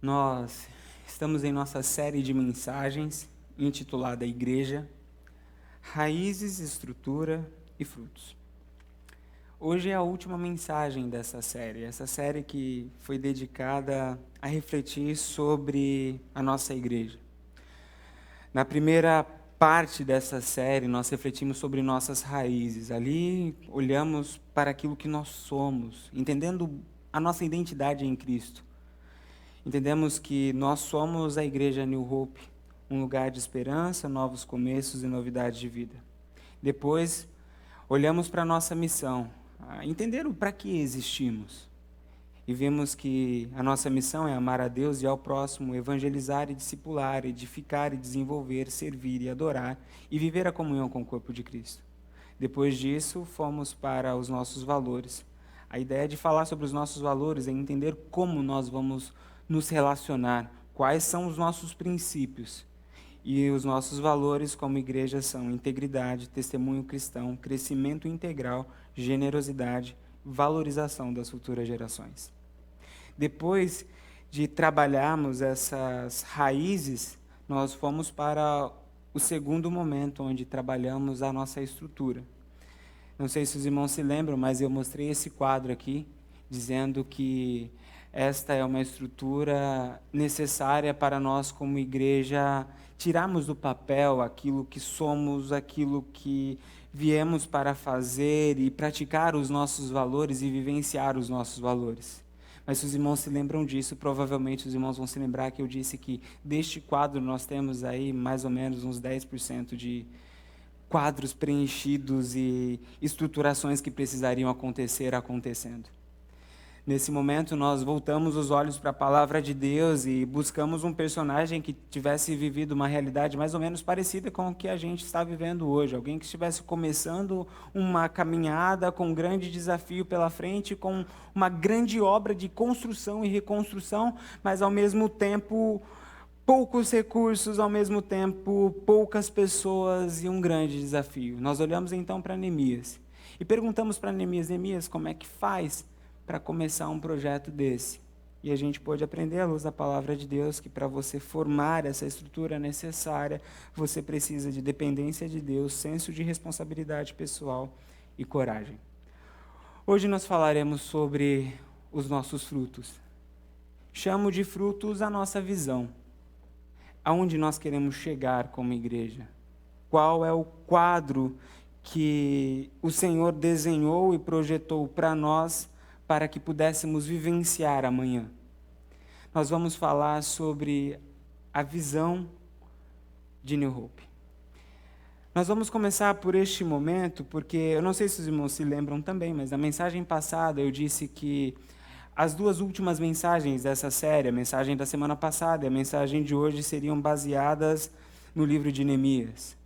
Nós estamos em nossa série de mensagens intitulada Igreja, Raízes, Estrutura e Frutos. Hoje é a última mensagem dessa série, essa série que foi dedicada a refletir sobre a nossa igreja. Na primeira parte dessa série, nós refletimos sobre nossas raízes. Ali, olhamos para aquilo que nós somos, entendendo a nossa identidade em Cristo. Entendemos que nós somos a Igreja New Hope, um lugar de esperança, novos começos e novidades de vida. Depois, olhamos para a nossa missão, entender para que existimos. E vimos que a nossa missão é amar a Deus e ao próximo, evangelizar e discipular, edificar e desenvolver, servir e adorar, e viver a comunhão com o corpo de Cristo. Depois disso, fomos para os nossos valores. A ideia de falar sobre os nossos valores é entender como nós vamos nos relacionar, quais são os nossos princípios. E os nossos valores como igreja são integridade, testemunho cristão, crescimento integral, generosidade, valorização das futuras gerações. Depois de trabalharmos essas raízes, nós fomos para o segundo momento, onde trabalhamos a nossa estrutura. Não sei se os irmãos se lembram, mas eu mostrei esse quadro aqui, dizendo que esta é uma estrutura necessária para nós, como igreja, tirarmos do papel aquilo que somos, aquilo que viemos para fazer e praticar os nossos valores e vivenciar os nossos valores. Mas se os irmãos se lembram disso, provavelmente os irmãos vão se lembrar que eu disse que deste quadro nós temos aí mais ou menos uns 10% de quadros preenchidos e estruturações que precisariam acontecer acontecendo. Nesse momento, nós voltamos os olhos para a palavra de Deus e buscamos um personagem que tivesse vivido uma realidade mais ou menos parecida com o que a gente está vivendo hoje. Alguém que estivesse começando uma caminhada com um grande desafio pela frente, com uma grande obra de construção e reconstrução, mas ao mesmo tempo poucos recursos, ao mesmo tempo poucas pessoas e um grande desafio. Nós olhamos então para Neemias e perguntamos para Neemias: Neemias, como é que faz para começar um projeto desse? E a gente pôde aprender à luz da palavra de Deus que para você formar essa estrutura necessária, você precisa de dependência de Deus, senso de responsabilidade pessoal e coragem. Hoje nós falaremos sobre os nossos frutos. Chamo de frutos a nossa visão. Aonde nós queremos chegar como igreja? Qual é o quadro que o Senhor desenhou e projetou para nós, para que pudéssemos vivenciar amanhã? Nós vamos falar sobre a visão de New Hope. Nós vamos começar por este momento, porque eu não sei se os irmãos se lembram também, mas na mensagem passada eu disse que as duas últimas mensagens dessa série, a mensagem da semana passada e a mensagem de hoje, seriam baseadas no livro de Neemias.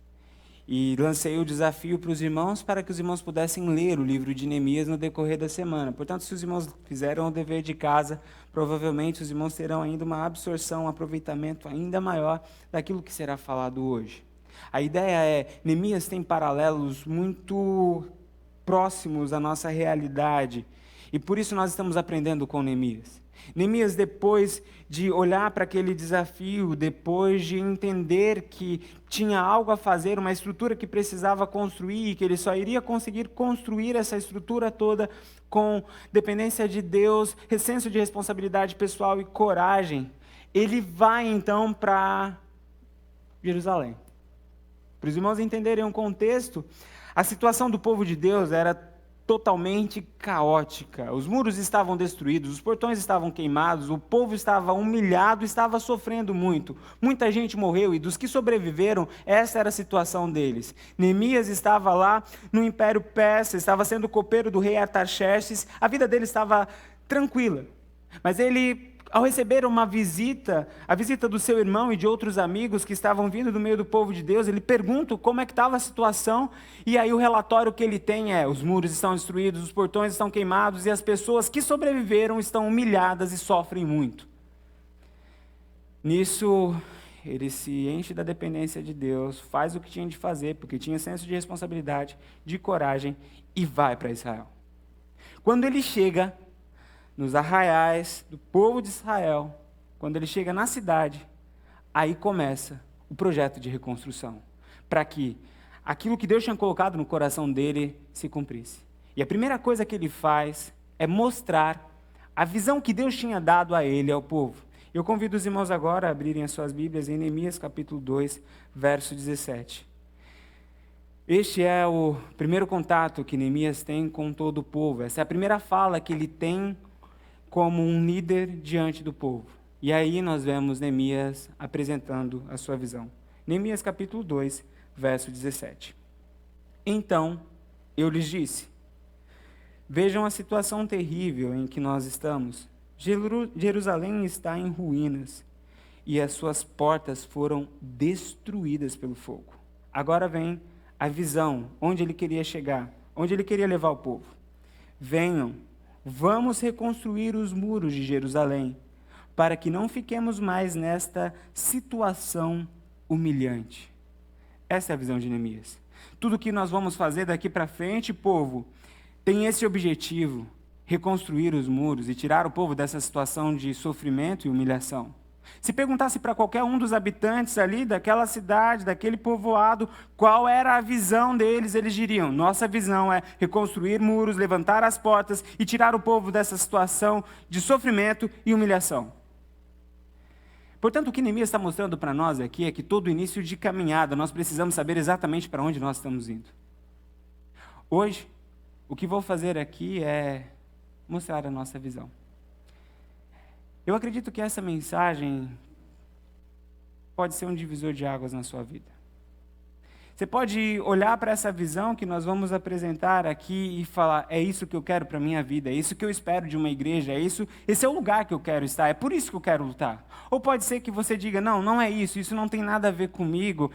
E lancei o desafio para os irmãos para que os irmãos pudessem ler o livro de Neemias no decorrer da semana. Portanto, se os irmãos fizeram o dever de casa, provavelmente os irmãos terão ainda uma absorção, um aproveitamento ainda maior daquilo que será falado hoje. A ideia é, Neemias tem paralelos muito próximos à nossa realidade, e por isso nós estamos aprendendo com Neemias. Neemias, depois de olhar para aquele desafio, depois de entender que tinha algo a fazer, uma estrutura que precisava construir, e que ele só iria conseguir construir essa estrutura toda com dependência de Deus, senso de responsabilidade pessoal e coragem, ele vai então para Jerusalém. Para os irmãos entenderem o contexto, a situação do povo de Deus era totalmente caótica. Os muros estavam destruídos, os portões estavam queimados, o povo estava humilhado, estava sofrendo muito. Muita gente morreu e dos que sobreviveram, essa era a situação deles. Neemias estava lá no Império Persa, estava sendo copeiro do rei Artaxerxes, a vida dele estava tranquila. Mas ele, ao receber uma visita, a visita do seu irmão e de outros amigos que estavam vindo do meio do povo de Deus, ele pergunta como é que estava a situação, e aí o relatório que ele tem é: os muros estão destruídos, os portões estão queimados, e as pessoas que sobreviveram estão humilhadas e sofrem muito. Nisso, ele se enche da dependência de Deus, faz o que tinha de fazer, porque tinha senso de responsabilidade, de coragem, e vai para Israel. Quando ele chega nos arraiais do povo de Israel, quando ele chega na cidade, aí começa o projeto de reconstrução, para que aquilo que Deus tinha colocado no coração dele se cumprisse. E a primeira coisa que ele faz é mostrar a visão que Deus tinha dado a ele, ao povo. Eu convido os irmãos agora a abrirem as suas Bíblias em Neemias capítulo 2, verso 17. Este é o primeiro contato que Neemias tem com todo o povo. Essa é a primeira fala que ele tem como um líder diante do povo. E aí nós vemos Neemias apresentando a sua visão. Neemias capítulo 2, verso 17. Então eu lhes disse: vejam a situação terrível em que nós estamos. Jerusalém está em ruínas e as suas portas foram destruídas pelo fogo. Agora vem a visão, onde ele queria chegar, onde ele queria levar o povo. Venham, vamos reconstruir os muros de Jerusalém, para que não fiquemos mais nesta situação humilhante. Essa é a visão de Neemias. Tudo que nós vamos fazer daqui para frente, povo, tem esse objetivo: reconstruir os muros e tirar o povo dessa situação de sofrimento e humilhação. Se perguntasse para qualquer um dos habitantes ali daquela cidade, daquele povoado, qual era a visão deles, eles diriam: nossa visão é reconstruir muros, levantar as portas e tirar o povo dessa situação de sofrimento e humilhação. Portanto, o que Neemias está mostrando para nós aqui é que todo início de caminhada nós precisamos saber exatamente para onde nós estamos indo. Hoje, o que vou fazer aqui é mostrar a nossa visão. Eu acredito que essa mensagem pode ser um divisor de águas na sua vida. Você pode olhar para essa visão que nós vamos apresentar aqui e falar: é isso que eu quero para a minha vida, é isso que eu espero de uma igreja, esse é o lugar que eu quero estar, é por isso que eu quero lutar. Ou pode ser que você diga: não é isso não tem nada a ver comigo,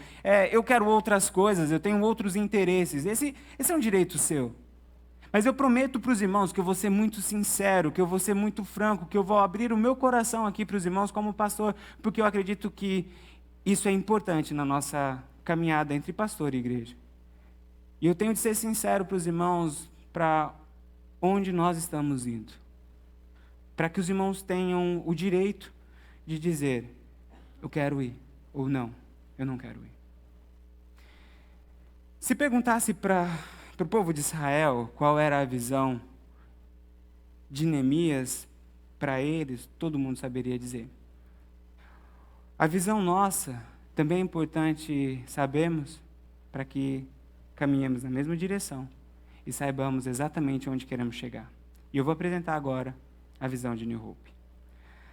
eu quero outras coisas, eu tenho outros interesses. Esse é um direito seu. Mas eu prometo para os irmãos que eu vou ser muito sincero, que eu vou ser muito franco, que eu vou abrir o meu coração aqui para os irmãos como pastor, porque eu acredito que isso é importante na nossa caminhada entre pastor e igreja. E eu tenho de ser sincero para os irmãos, para onde nós estamos indo. Para que os irmãos tenham o direito de dizer: eu quero ir, ou não, eu não quero ir. Se perguntasse para o povo de Israel qual era a visão de Neemias, para eles, todo mundo saberia dizer. A visão nossa também é importante sabermos, para que caminhemos na mesma direção e saibamos exatamente onde queremos chegar. E eu vou apresentar agora a visão de New Hope.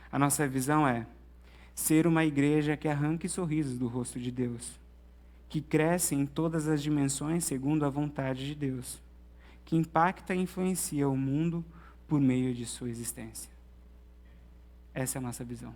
A nossa visão é ser uma igreja que arranque sorrisos do rosto de Deus, que cresce em todas as dimensões segundo a vontade de Deus, que impacta e influencia o mundo por meio de sua existência. Essa é a nossa visão.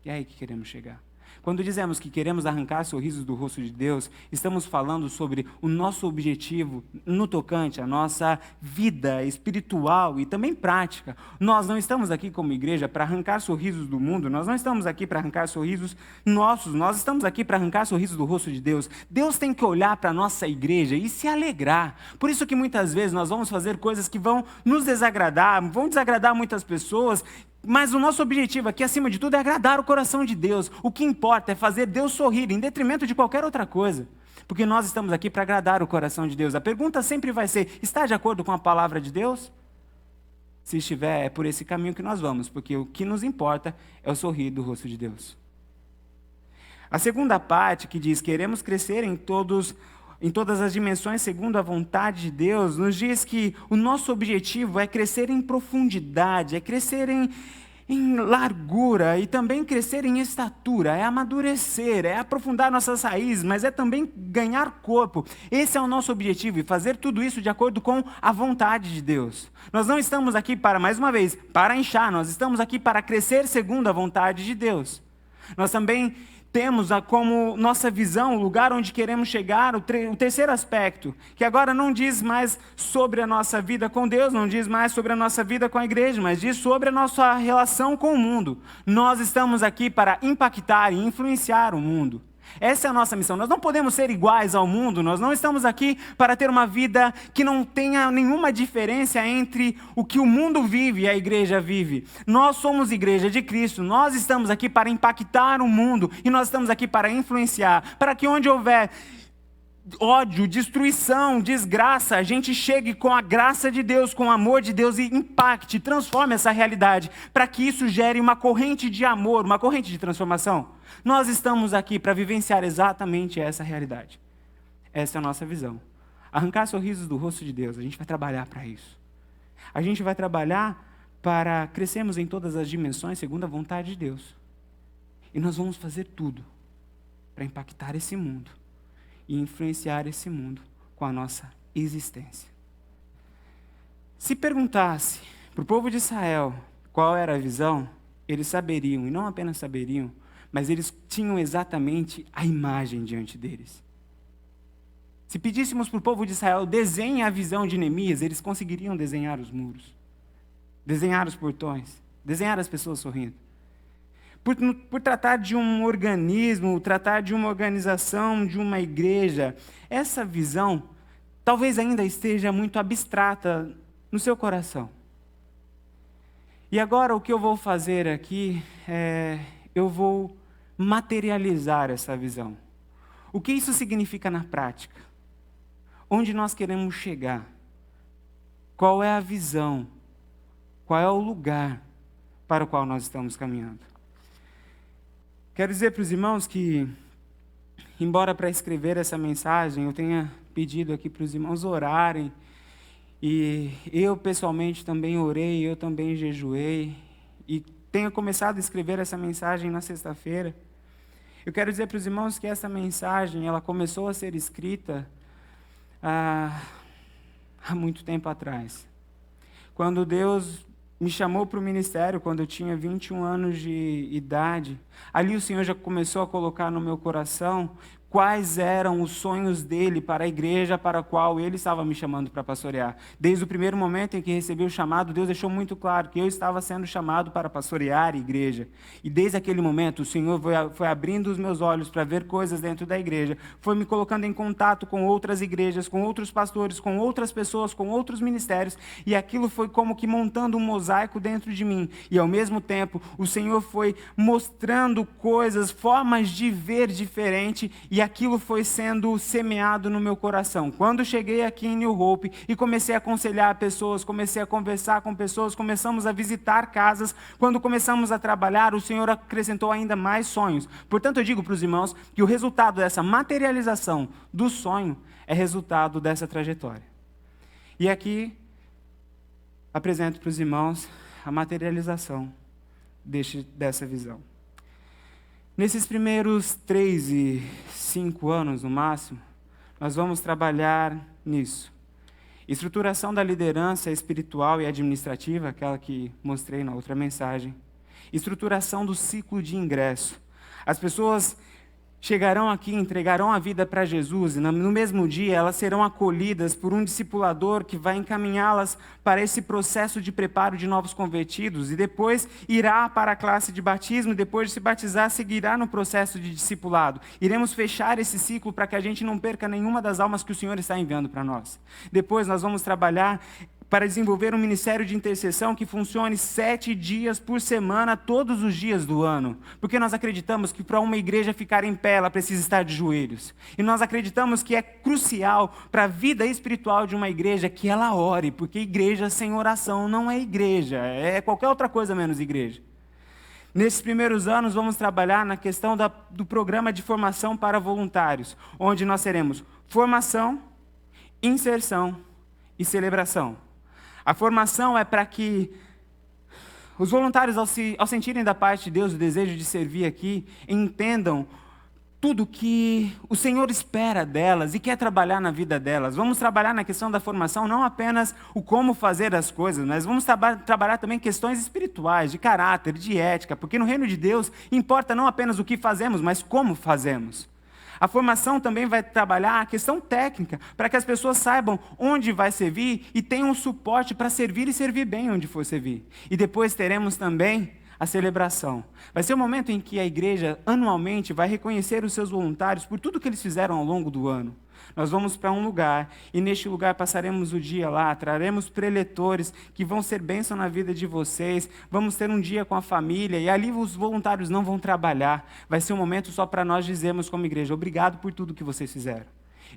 E é aí que queremos chegar. Quando dizemos que queremos arrancar sorrisos do rosto de Deus, estamos falando sobre o nosso objetivo no tocante à nossa vida espiritual e também prática. Nós não estamos aqui como igreja para arrancar sorrisos do mundo, nós não estamos aqui para arrancar sorrisos nossos, nós estamos aqui para arrancar sorrisos do rosto de Deus. Deus tem que olhar para a nossa igreja e se alegrar. Por isso que muitas vezes nós vamos fazer coisas que vão nos desagradar, vão desagradar muitas pessoas, mas o nosso objetivo aqui, acima de tudo, é agradar o coração de Deus. O que importa é fazer Deus sorrir, em detrimento de qualquer outra coisa. Porque nós estamos aqui para agradar o coração de Deus. A pergunta sempre vai ser: está de acordo com a palavra de Deus? Se estiver, é por esse caminho que nós vamos, porque o que nos importa é o sorrir do rosto de Deus. A segunda parte, que diz: queremos crescer em todas as dimensões segundo a vontade de Deus, nos diz que o nosso objetivo é crescer em profundidade, é crescer em largura e também crescer em estatura, é amadurecer, é aprofundar nossas raízes, mas é também ganhar corpo. Esse é o nosso objetivo, e fazer tudo isso de acordo com a vontade de Deus. Nós não estamos aqui para, mais uma vez, para inchar, nós estamos aqui para crescer segundo a vontade de Deus. Nós também temos como nossa visão, o lugar onde queremos chegar, o terceiro aspecto, que agora não diz mais sobre a nossa vida com Deus, não diz mais sobre a nossa vida com a igreja, mas diz sobre a nossa relação com o mundo. Nós estamos aqui para impactar e influenciar o mundo. Essa é a nossa missão. Nós não podemos ser iguais ao mundo, nós não estamos aqui para ter uma vida que não tenha nenhuma diferença entre o que o mundo vive e a igreja vive. Nós somos igreja de Cristo, nós estamos aqui para impactar o mundo e nós estamos aqui para influenciar, para que onde houver ódio, destruição, desgraça, a gente chegue com a graça de Deus, com o amor de Deus e impacte, transforme essa realidade, para que isso gere uma corrente de amor, uma corrente de transformação. Nós estamos aqui para vivenciar exatamente essa realidade. Essa é a nossa visão. Arrancar sorrisos do rosto de Deus, a gente vai trabalhar para isso. A gente vai trabalhar para crescermos em todas as dimensões segundo a vontade de Deus. E nós vamos fazer tudo para impactar esse mundo e influenciar esse mundo com a nossa existência. Se perguntasse para o povo de Israel qual era a visão, eles saberiam, e não apenas saberiam, mas eles tinham exatamente a imagem diante deles. Se pedíssemos para o povo de Israel, desenhe a visão de Neemias, eles conseguiriam desenhar os muros, desenhar os portões, desenhar as pessoas sorrindo. Por tratar de um organismo, tratar de uma organização, de uma igreja, essa visão talvez ainda esteja muito abstrata no seu coração. E agora o que eu vou fazer aqui eu vou materializar essa visão. O que isso significa na prática? Onde nós queremos chegar? Qual é a visão? Qual é o lugar para o qual nós estamos caminhando? Quero dizer para os irmãos que, embora para escrever essa mensagem eu tenha pedido aqui para os irmãos orarem, e eu pessoalmente também orei, eu também jejuei, e tenha começado a escrever essa mensagem na sexta-feira, eu quero dizer para os irmãos que essa mensagem ela começou a ser escrita há muito tempo atrás. Quando Deus me chamou para o ministério, quando eu tinha 21 anos de idade, ali o Senhor já começou a colocar no meu coração quais eram os sonhos dele para a igreja para a qual ele estava me chamando para pastorear. Desde o primeiro momento em que recebi o chamado, Deus deixou muito claro que eu estava sendo chamado para pastorear a igreja. E desde aquele momento, o Senhor foi abrindo os meus olhos para ver coisas dentro da igreja, foi me colocando em contato com outras igrejas, com outros pastores, com outras pessoas, com outros ministérios, e aquilo foi como que montando um mosaico dentro de mim. E ao mesmo tempo, o Senhor foi mostrando coisas, formas de ver diferente, e aquilo foi sendo semeado no meu coração. Quando cheguei aqui em New Hope e comecei a aconselhar pessoas, comecei a conversar com pessoas, começamos a visitar casas, quando começamos a trabalhar, o Senhor acrescentou ainda mais sonhos. Portanto, eu digo para os irmãos que o resultado dessa materialização do sonho é resultado dessa trajetória. E aqui, apresento para os irmãos a materialização dessa visão. Nesses primeiros 3 e 5 anos, no máximo, nós vamos trabalhar nisso. Estruturação da liderança espiritual e administrativa, aquela que mostrei na outra mensagem. Estruturação do ciclo de ingresso. As pessoas chegarão aqui, entregarão a vida para Jesus, e no mesmo dia elas serão acolhidas por um discipulador que vai encaminhá-las para esse processo de preparo de novos convertidos, e depois irá para a classe de batismo, e depois de se batizar, seguirá no processo de discipulado. Iremos fechar esse ciclo para que a gente não perca nenhuma das almas que o Senhor está enviando para nós. Depois nós vamos trabalhar para desenvolver um ministério de intercessão que funcione 7 dias por semana, todos os dias do ano. Porque nós acreditamos que para uma igreja ficar em pé, ela precisa estar de joelhos. E nós acreditamos que é crucial para a vida espiritual de uma igreja que ela ore, porque igreja sem oração não é igreja, é qualquer outra coisa menos igreja. Nesses primeiros anos, vamos trabalhar na questão do programa de formação para voluntários, onde nós teremos formação, inserção e celebração. A formação é para que os voluntários, ao sentirem da parte de Deus o desejo de servir aqui, entendam tudo que o Senhor espera delas e quer trabalhar na vida delas. Vamos trabalhar na questão da formação, não apenas o como fazer as coisas, mas vamos trabalhar também questões espirituais, de caráter, de ética, porque no reino de Deus importa não apenas o que fazemos, mas como fazemos. A formação também vai trabalhar a questão técnica, para que as pessoas saibam onde vai servir e tenham um suporte para servir e servir bem onde for servir. E depois teremos também a celebração. Vai ser o momento em que a igreja, anualmente, vai reconhecer os seus voluntários por tudo que eles fizeram ao longo do ano. Nós vamos para um lugar, e neste lugar passaremos o dia lá, traremos preletores que vão ser bênção na vida de vocês, vamos ter um dia com a família, e ali os voluntários não vão trabalhar. Vai ser um momento só para nós dizermos como igreja, obrigado por tudo que vocês fizeram.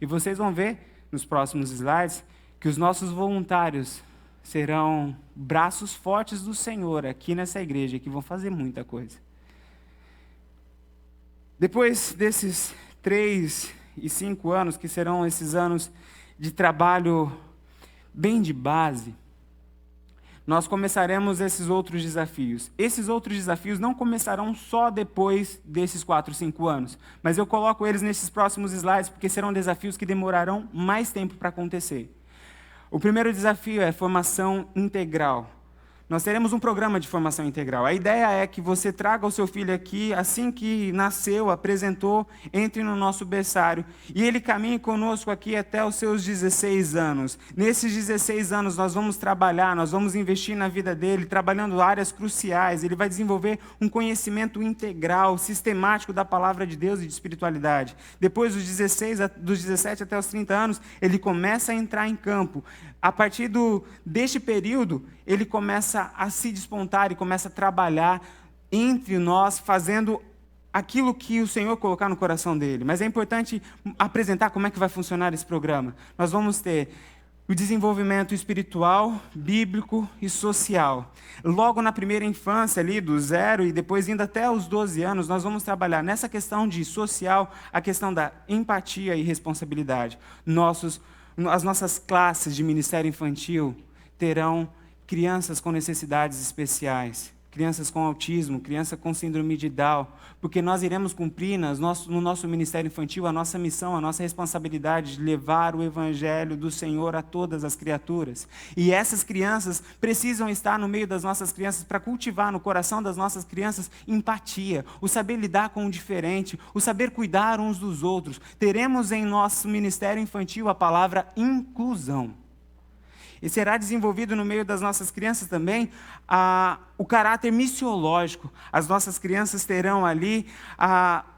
E vocês vão ver, nos próximos slides, que os nossos voluntários serão braços fortes do Senhor aqui nessa igreja, que vão fazer muita coisa. Depois desses 3 e 5 anos, que serão esses anos de trabalho bem de base, nós começaremos esses outros desafios. Esses outros desafios não começarão só depois desses 4, 5 anos, mas eu coloco eles nesses próximos slides, porque serão desafios que demorarão mais tempo para acontecer. O primeiro desafio é formação integral. Nós teremos um programa de formação integral. A ideia é que você traga o seu filho aqui, assim que nasceu, apresentou, entre no nosso berçário, e ele caminhe conosco aqui até os seus 16 anos. Nesses 16 anos nós vamos trabalhar, nós vamos investir na vida dele, trabalhando áreas cruciais. Ele vai desenvolver um conhecimento integral, sistemático da palavra de Deus e de espiritualidade. Depois dos 17 até os 30 anos, ele começa a entrar em campo. A partir deste período, ele começa a se despontar e começa a trabalhar entre nós, fazendo aquilo que o Senhor colocar no coração dele. Mas é importante apresentar como é que vai funcionar esse programa. Nós vamos ter o desenvolvimento espiritual, bíblico e social. Logo na primeira infância, ali do 0 e depois indo até os 12 anos, nós vamos trabalhar nessa questão de social, a questão da empatia e responsabilidade. As nossas classes de ministério infantil terão crianças com necessidades especiais, crianças com autismo, criança com síndrome de Down, porque nós iremos cumprir no nosso ministério infantil a nossa missão, a nossa responsabilidade de levar o evangelho do Senhor a todas as criaturas. E essas crianças precisam estar no meio das nossas crianças para cultivar no coração das nossas crianças empatia, o saber lidar com o diferente, o saber cuidar uns dos outros. Teremos em nosso ministério infantil a palavra inclusão. E será desenvolvido no meio das nossas crianças também o caráter missiológico. As nossas crianças terão ali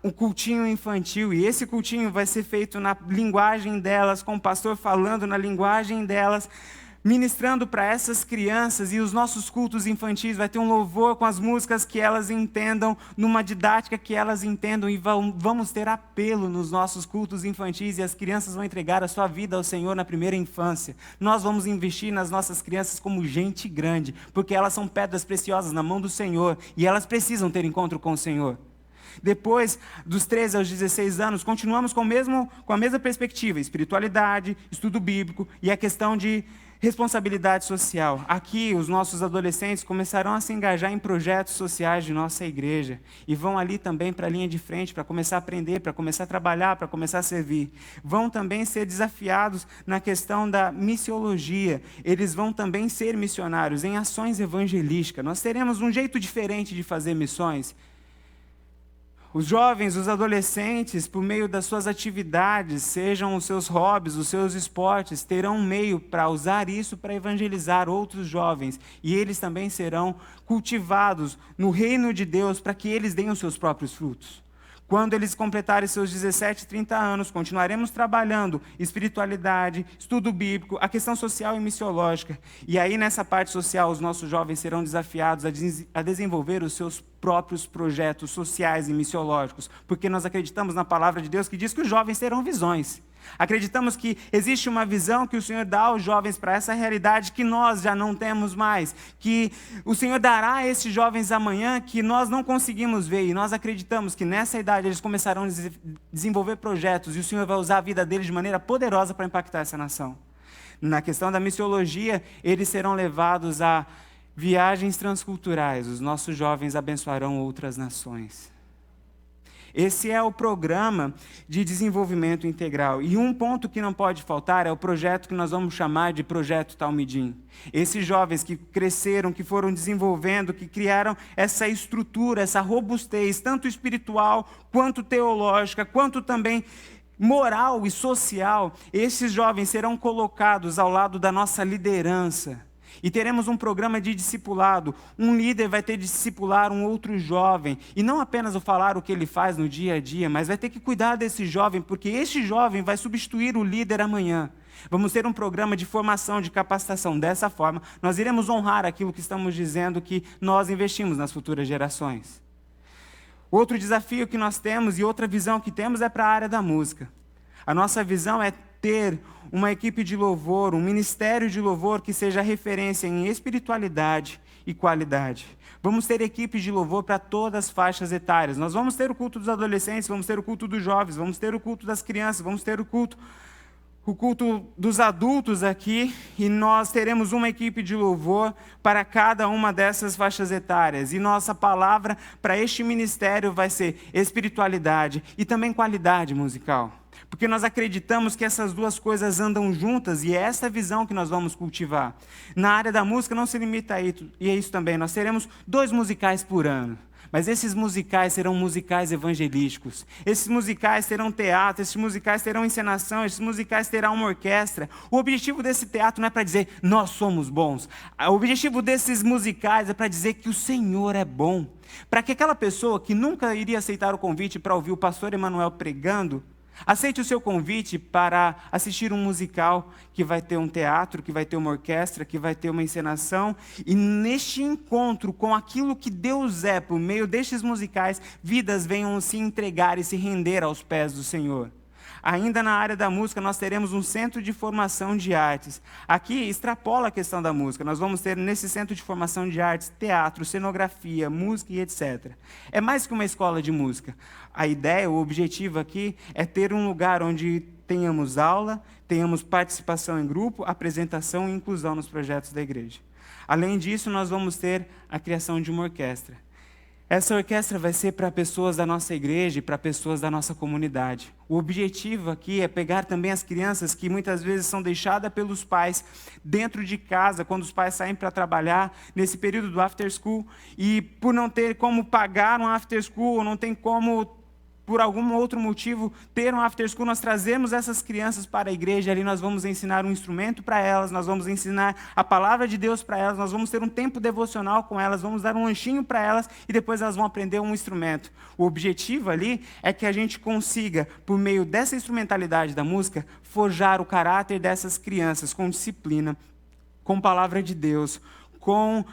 um cultinho infantil, e esse cultinho vai ser feito na linguagem delas, com o pastor falando na linguagem delas, ministrando para essas crianças. E os nossos cultos infantis vai ter um louvor com as músicas que elas entendam, numa didática que elas entendam, e vamos ter apelo nos nossos cultos infantis, e as crianças vão entregar a sua vida ao Senhor na primeira infância. Nós vamos investir nas nossas crianças como gente grande, porque elas são pedras preciosas na mão do Senhor, e elas precisam ter encontro com o Senhor. Depois dos 13 aos 16 anos, continuamos com a mesma perspectiva: espiritualidade, estudo bíblico e a questão de responsabilidade social. Aqui, os nossos adolescentes começarão a se engajar em projetos sociais de nossa igreja, e vão ali também para a linha de frente, para começar a aprender, para começar a trabalhar, para começar a servir. Vão também ser desafiados na questão da missiologia. Eles vão também ser missionários em ações evangelísticas. Nós teremos um jeito diferente de fazer missões. Os jovens, os adolescentes, por meio das suas atividades, sejam os seus hobbies, os seus esportes, terão um meio para usar isso para evangelizar outros jovens. E eles também serão cultivados no reino de Deus para que eles deem os seus próprios frutos. Quando eles completarem seus 17, 30 anos, continuaremos trabalhando espiritualidade, estudo bíblico, a questão social e missiológica. E aí, nessa parte social, os nossos jovens serão desafiados a desenvolver os seus próprios projetos sociais e missiológicos, porque nós acreditamos na palavra de Deus que diz que os jovens terão visões. Acreditamos que existe uma visão que o Senhor dá aos jovens para essa realidade que nós já não temos mais, que o Senhor dará a esses jovens amanhã que nós não conseguimos ver, e nós acreditamos que nessa idade eles começarão a desenvolver projetos, e o Senhor vai usar a vida deles de maneira poderosa para impactar essa nação. Na questão da missiologia, eles serão levados a viagens transculturais. Os nossos jovens abençoarão outras nações. Esse é o programa de desenvolvimento integral. E um ponto que não pode faltar é o projeto que nós vamos chamar de Projeto Talmidim. Esses jovens que cresceram, que foram desenvolvendo, que criaram essa estrutura, essa robustez, tanto espiritual, quanto teológica, quanto também moral e social, esses jovens serão colocados ao lado da nossa liderança. E teremos um programa de discipulado. Um líder vai ter de discipular um outro jovem. E não apenas o falar o que ele faz no dia a dia, mas vai ter que cuidar desse jovem, porque este jovem vai substituir o líder amanhã. Vamos ter um programa de formação, de capacitação. Dessa forma, nós iremos honrar aquilo que estamos dizendo que nós investimos nas futuras gerações. Outro desafio que nós temos e outra visão que temos é para a área da música. A nossa visão é ter uma equipe de louvor, um ministério de louvor que seja referência em espiritualidade e qualidade. Vamos ter equipes de louvor para todas as faixas etárias. Nós vamos ter o culto dos adolescentes, vamos ter o culto dos jovens, vamos ter o culto das crianças, vamos ter o culto dos adultos aqui, e nós teremos uma equipe de louvor para cada uma dessas faixas etárias. E nossa palavra para este ministério vai ser espiritualidade e também qualidade musical. Porque nós acreditamos que essas duas coisas andam juntas e é essa visão que nós vamos cultivar. Na área da música não se limita a isso, e é isso também. Nós teremos 2 musicais por ano. Mas esses musicais serão musicais evangelísticos. Esses musicais terão teatro, esses musicais terão encenação, esses musicais terão uma orquestra. O objetivo desse teatro não é para dizer, nós somos bons. O objetivo desses musicais é para dizer que o Senhor é bom. Para que aquela pessoa que nunca iria aceitar o convite para ouvir o pastor Emanuel pregando, aceite o seu convite para assistir um musical que vai ter um teatro, que vai ter uma orquestra, que vai ter uma encenação. E neste encontro com aquilo que Deus é, por meio destes musicais, vidas venham se entregar e se render aos pés do Senhor. Ainda na área da música, nós teremos um centro de formação de artes. Aqui extrapola a questão da música. Nós vamos ter nesse centro de formação de artes, teatro, cenografia, música e etc. É mais que uma escola de música. A ideia, o objetivo aqui é ter um lugar onde tenhamos aula, tenhamos participação em grupo, apresentação e inclusão nos projetos da igreja. Além disso, nós vamos ter a criação de uma orquestra. Essa orquestra vai ser para pessoas da nossa igreja e para pessoas da nossa comunidade. O objetivo aqui é pegar também as crianças que muitas vezes são deixadas pelos pais dentro de casa, quando os pais saem para trabalhar, nesse período do after school, e por não ter como pagar um after school, ou não tem como, por algum outro motivo, ter um after school, nós trazemos essas crianças para a igreja, ali nós vamos ensinar um instrumento para elas, nós vamos ensinar a palavra de Deus para elas, nós vamos ter um tempo devocional com elas, vamos dar um lanchinho para elas, e depois elas vão aprender um instrumento. O objetivo ali é que a gente consiga, por meio dessa instrumentalidade da música, forjar o caráter dessas crianças com disciplina, com palavra de Deus, com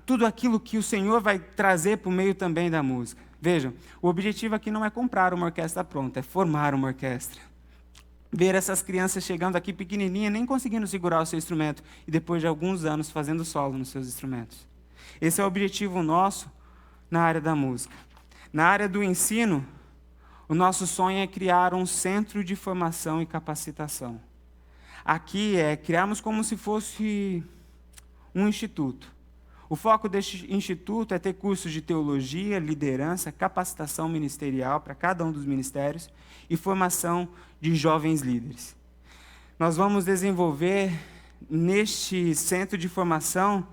tudo aquilo que o Senhor vai trazer por meio também da música. Vejam, o objetivo aqui não é comprar uma orquestra pronta, é formar uma orquestra. Ver essas crianças chegando aqui pequenininha, nem conseguindo segurar o seu instrumento, e depois de alguns anos fazendo solo nos seus instrumentos. Esse é o objetivo nosso na área da música. Na área do ensino, o nosso sonho é criar um centro de formação e capacitação. Aqui é criarmos como se fosse um instituto. O foco deste instituto é ter cursos de teologia, liderança, capacitação ministerial para cada um dos ministérios e formação de jovens líderes. Nós vamos desenvolver neste centro de formação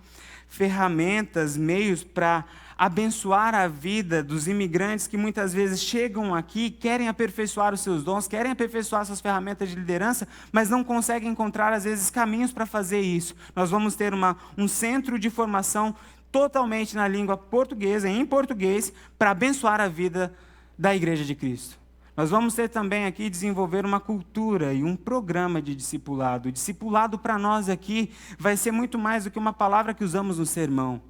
ferramentas, meios para abençoar a vida dos imigrantes que muitas vezes chegam aqui, querem aperfeiçoar os seus dons, querem aperfeiçoar suas ferramentas de liderança, mas não conseguem encontrar, às vezes, caminhos para fazer isso. Nós vamos ter um centro de formação totalmente na língua portuguesa, em português, para abençoar a vida da Igreja de Cristo. Nós vamos ter também aqui desenvolver uma cultura e um programa de discipulado. O discipulado para nós aqui vai ser muito mais do que uma palavra que usamos no sermão.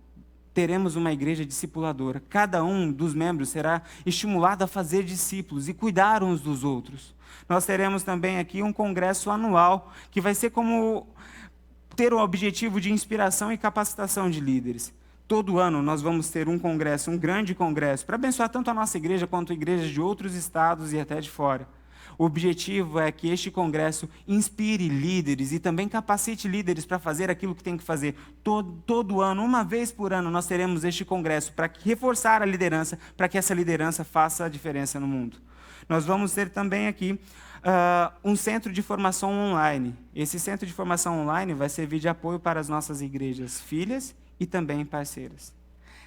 Teremos uma igreja discipuladora. Cada um dos membros será estimulado a fazer discípulos e cuidar uns dos outros. Nós teremos também aqui um congresso anual, que vai ser como ter o objetivo de inspiração e capacitação de líderes. Todo ano nós vamos ter um congresso, um grande congresso, para abençoar tanto a nossa igreja quanto igrejas de outros estados e até de fora. O objetivo é que este congresso inspire líderes e também capacite líderes para fazer aquilo que tem que fazer. Todo ano, uma vez por ano, nós teremos este congresso para reforçar a liderança, para que essa liderança faça a diferença no mundo. Nós vamos ter também aqui um centro de formação online. Esse centro de formação online vai servir de apoio para as nossas igrejas filhas e também parceiras.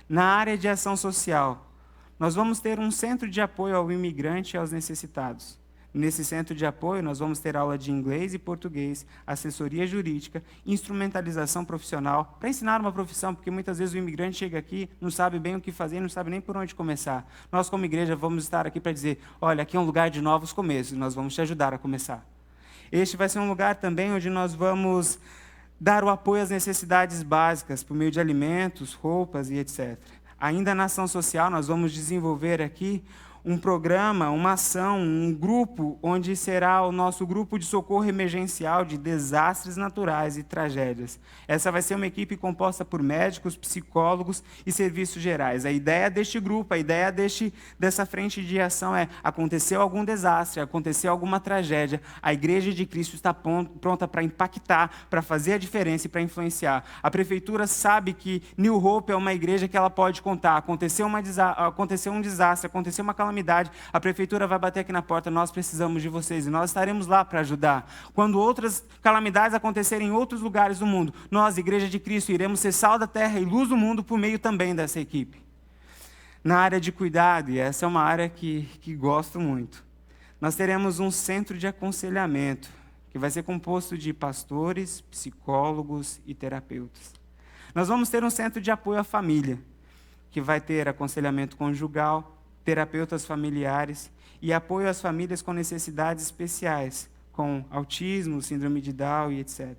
Na área de ação social, nós vamos ter um centro de apoio ao imigrante e aos necessitados. Nesse centro de apoio, nós vamos ter aula de inglês e português, assessoria jurídica, instrumentalização profissional, para ensinar uma profissão, porque muitas vezes o imigrante chega aqui, não sabe bem o que fazer, não sabe nem por onde começar. Nós, como igreja, vamos estar aqui para dizer, olha, aqui é um lugar de novos começos, nós vamos te ajudar a começar. Este vai ser um lugar também onde nós vamos dar o apoio às necessidades básicas, por meio de alimentos, roupas e etc. Ainda na ação social, nós vamos desenvolver aqui um programa, uma ação, um grupo, onde será o nosso grupo de socorro emergencial de desastres naturais e tragédias. Essa vai ser uma equipe composta por médicos, psicólogos e serviços gerais. A ideia deste grupo, a ideia dessa frente de ação é: aconteceu algum desastre, aconteceu alguma tragédia, a Igreja de Cristo está pronta para impactar, para fazer a diferença e para influenciar. A prefeitura sabe que New Hope é uma igreja que ela pode contar. Aconteceu um desastre, aconteceu uma calamidade, a prefeitura vai bater aqui na porta, nós precisamos de vocês, e nós estaremos lá para ajudar. Quando outras calamidades acontecerem em outros lugares do mundo, nós, Igreja de Cristo, iremos ser sal da terra e luz do mundo por meio também dessa equipe. Na área de cuidado, e essa é uma área que gosto muito, nós teremos um centro de aconselhamento, que vai ser composto de pastores, psicólogos e terapeutas. Nós vamos ter um centro de apoio à família, que vai ter aconselhamento conjugal, terapeutas familiares e apoio às famílias com necessidades especiais, com autismo, síndrome de Down e etc.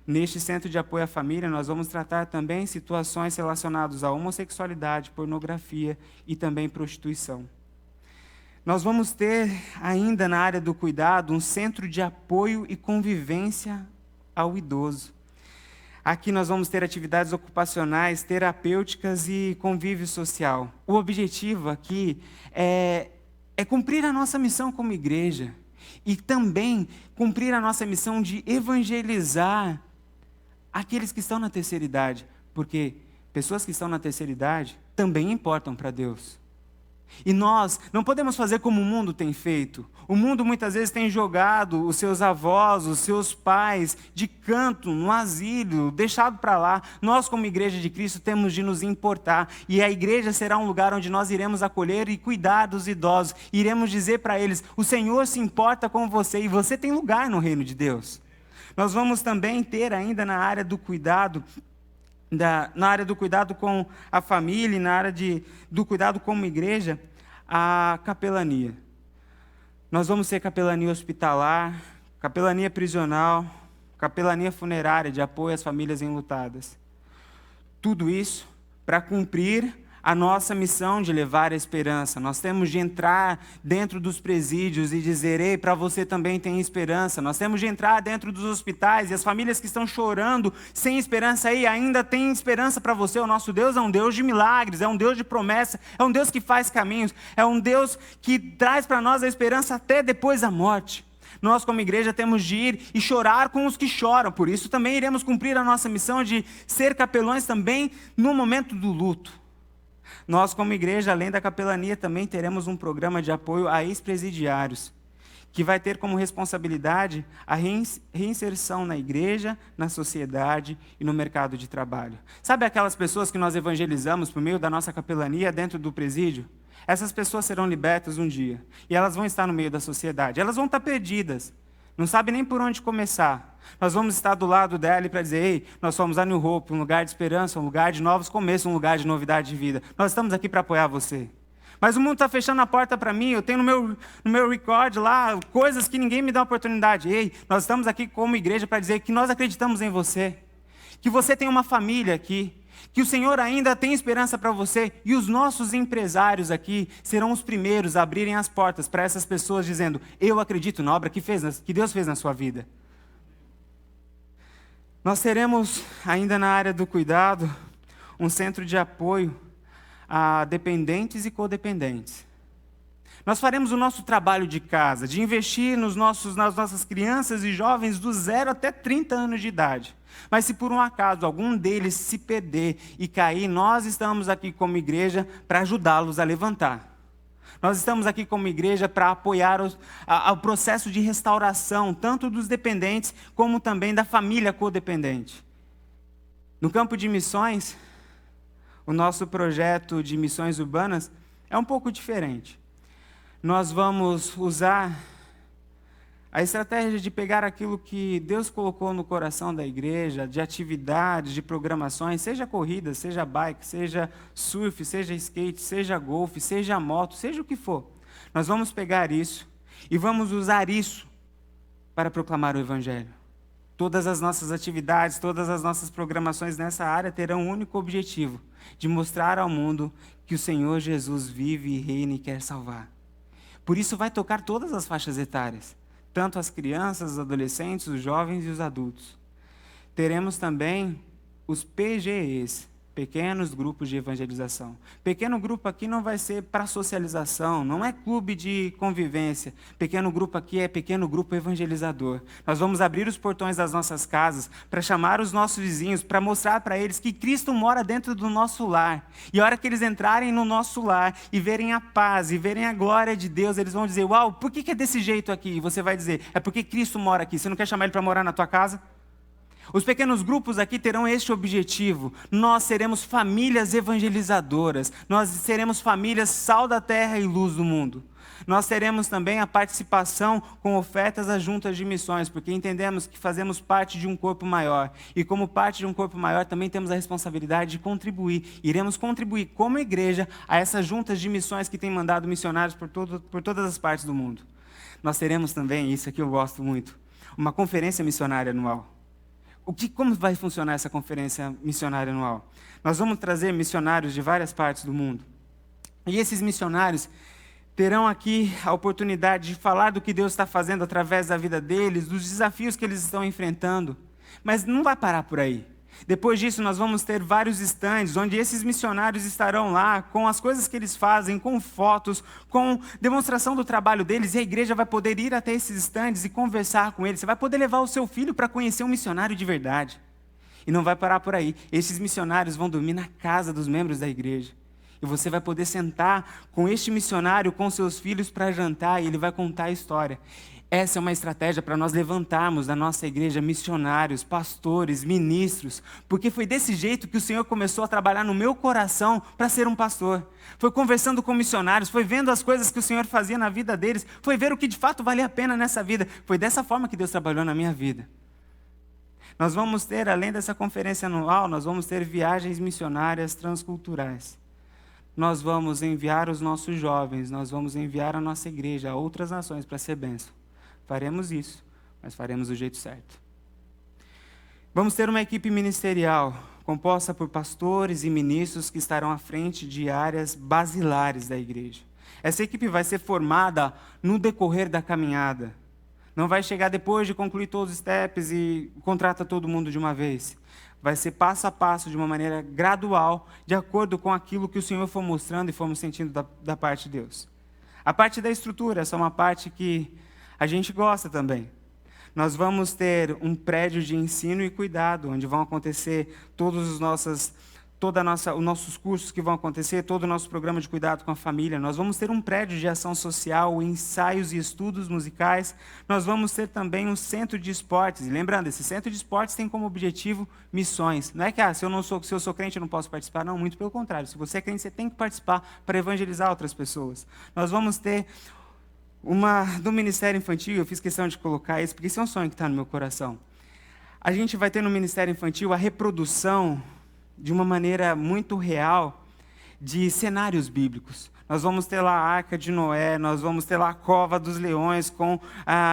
Neste centro de apoio à família, nós vamos tratar também situações relacionadas à homossexualidade, pornografia e também prostituição. Nós vamos ter ainda na área do cuidado um centro de apoio e convivência ao idoso. Aqui nós vamos ter atividades ocupacionais, terapêuticas e convívio social. O objetivo aqui é cumprir a nossa missão como igreja e também cumprir a nossa missão de evangelizar aqueles que estão na terceira idade, porque pessoas que estão na terceira idade também importam para Deus. E nós não podemos fazer como o mundo tem feito. O mundo muitas vezes tem jogado os seus avós, os seus pais de canto, no asilo, deixado para lá. Nós, como Igreja de Cristo, temos de nos importar. E a igreja será um lugar onde nós iremos acolher e cuidar dos idosos. Iremos dizer para eles, o Senhor se importa com você e você tem lugar no reino de Deus. Nós vamos também ter ainda na área do cuidado, na área do cuidado com a família, na área do cuidado como igreja, a capelania. Nós vamos ter capelania hospitalar, capelania prisional, capelania funerária de apoio às famílias enlutadas. Tudo isso para cumprir a nossa missão de levar a esperança. Nós temos de entrar dentro dos presídios e dizer, ei, para você também tem esperança. Nós temos de entrar dentro dos hospitais e as famílias que estão chorando sem esperança, ei, ainda tem esperança para você. O nosso Deus é um Deus de milagres, é um Deus de promessa, é um Deus que faz caminhos, é um Deus que traz para nós a esperança até depois da morte. Nós, como igreja, temos de ir e chorar com os que choram. Por isso, também iremos cumprir a nossa missão de ser capelões também no momento do luto. Nós, como igreja, além da capelania, também teremos um programa de apoio a ex-presidiários, que vai ter como responsabilidade a reinserção na igreja, na sociedade e no mercado de trabalho. Sabe aquelas pessoas que nós evangelizamos por meio da nossa capelania dentro do presídio? Essas pessoas serão libertas um dia, e elas vão estar no meio da sociedade. Elas vão estar perdidas, não sabem nem por onde começar. Nós vamos estar do lado dela para dizer, ei, nós somos a New Hope, um lugar de esperança, um lugar de novos começos, um lugar de novidade de vida. Nós estamos aqui para apoiar você. Mas o mundo está fechando a porta para mim, eu tenho no meu record lá coisas que ninguém me dá oportunidade. Ei, nós estamos aqui como igreja para dizer que nós acreditamos em você, que você tem uma família aqui, que o Senhor ainda tem esperança para você, e os nossos empresários aqui serão os primeiros a abrirem as portas para essas pessoas dizendo, eu acredito na obra que Deus fez na sua vida. Nós teremos ainda na área do cuidado um centro de apoio a dependentes e codependentes. Nós faremos o nosso trabalho de casa, de investir nas nossas crianças e jovens do 0 até 30 anos de idade. Mas se por um acaso algum deles se perder e cair, nós estamos aqui como igreja para ajudá-los a levantar. Nós estamos aqui como igreja para apoiar o processo de restauração, tanto dos dependentes, como também da família codependente. No campo de missões, o nosso projeto de missões urbanas é um pouco diferente. Nós vamos usar A estratégia de pegar aquilo que Deus colocou no coração da igreja, de atividades, de programações, seja corrida, seja bike, seja surf, seja skate, seja golfe, seja moto, seja o que for. Nós vamos pegar isso e vamos usar isso para proclamar o Evangelho. Todas as nossas atividades, todas as nossas programações nessa área terão um único objetivo: de mostrar ao mundo que o Senhor Jesus vive e reina e quer salvar. Por isso vai tocar todas as faixas etárias, tanto as crianças, os adolescentes, os jovens e os adultos. Teremos também os PGEs, pequenos grupos de evangelização. Pequeno grupo aqui não vai ser para socialização, não é clube de convivência. Pequeno grupo aqui é pequeno grupo evangelizador. Nós vamos abrir os portões das nossas casas para chamar os nossos vizinhos, para mostrar para eles que Cristo mora dentro do nosso lar. E a hora que eles entrarem no nosso lar e verem a paz, e verem a glória de Deus, eles vão dizer: uau, por que é desse jeito aqui? E você vai dizer: é porque Cristo mora aqui. Você não quer chamar Ele para morar na tua casa? Os pequenos grupos aqui terão este objetivo. Nós seremos famílias evangelizadoras. Nós seremos famílias sal da terra e luz do mundo. Nós teremos também a participação com ofertas às juntas de missões, porque entendemos que fazemos parte de um corpo maior. E como parte de um corpo maior, também temos a responsabilidade de contribuir. Iremos contribuir como igreja a essas juntas de missões que têm mandado missionários por todas as partes do mundo. Nós teremos também, isso aqui eu gosto muito, uma conferência missionária anual. Como vai funcionar essa conferência missionária anual? Nós vamos trazer missionários de várias partes do mundo. E esses missionários terão aqui a oportunidade de falar do que Deus está fazendo através da vida deles, dos desafios que eles estão enfrentando. Mas não vai parar por aí. Depois disso, nós vamos ter vários estandes, onde esses missionários estarão lá, com as coisas que eles fazem, com fotos, com demonstração do trabalho deles, e a igreja vai poder ir até esses estandes e conversar com eles. Você vai poder levar o seu filho para conhecer um missionário de verdade. E não vai parar por aí. Esses missionários vão dormir na casa dos membros da igreja. E você vai poder sentar com este missionário, com seus filhos para jantar, e ele vai contar a história. Essa é uma estratégia para nós levantarmos da nossa igreja missionários, pastores, ministros, porque foi desse jeito que o Senhor começou a trabalhar no meu coração para ser um pastor. Foi conversando com missionários, foi vendo as coisas que o Senhor fazia na vida deles, foi ver o que de fato valia a pena nessa vida. Foi dessa forma que Deus trabalhou na minha vida. Nós vamos ter, além dessa conferência anual, nós vamos ter viagens missionárias transculturais. Nós vamos enviar os nossos jovens, nós vamos enviar a nossa igreja a outras nações para ser bênção. Faremos isso, mas faremos do jeito certo. Vamos ter uma equipe ministerial composta por pastores e ministros que estarão à frente de áreas basilares da igreja. Essa equipe vai ser formada no decorrer da caminhada. Não vai chegar depois de concluir todos os steps e contrata todo mundo de uma vez. Vai ser passo a passo, de uma maneira gradual, de acordo com aquilo que o Senhor for mostrando e fomos sentindo da parte de Deus. A parte da estrutura, essa é uma parte que a gente gosta também. Nós vamos ter um prédio de ensino e cuidado, onde vão acontecer os nossos cursos que vão acontecer, todo o nosso programa de cuidado com a família. Nós vamos ter um prédio de ação social, ensaios e estudos musicais. Nós vamos ter também um centro de esportes. E lembrando, esse centro de esportes tem como objetivo missões. Não é que se eu sou crente eu não posso participar. Não, muito pelo contrário. Se você é crente, você tem que participar para evangelizar outras pessoas. Nós vamos ter do Ministério Infantil, eu fiz questão de colocar isso, porque isso é um sonho que está no meu coração. A gente vai ter no Ministério Infantil a reprodução, de uma maneira muito real, de cenários bíblicos. Nós vamos ter lá a Arca de Noé, nós vamos ter lá a Cova dos Leões, com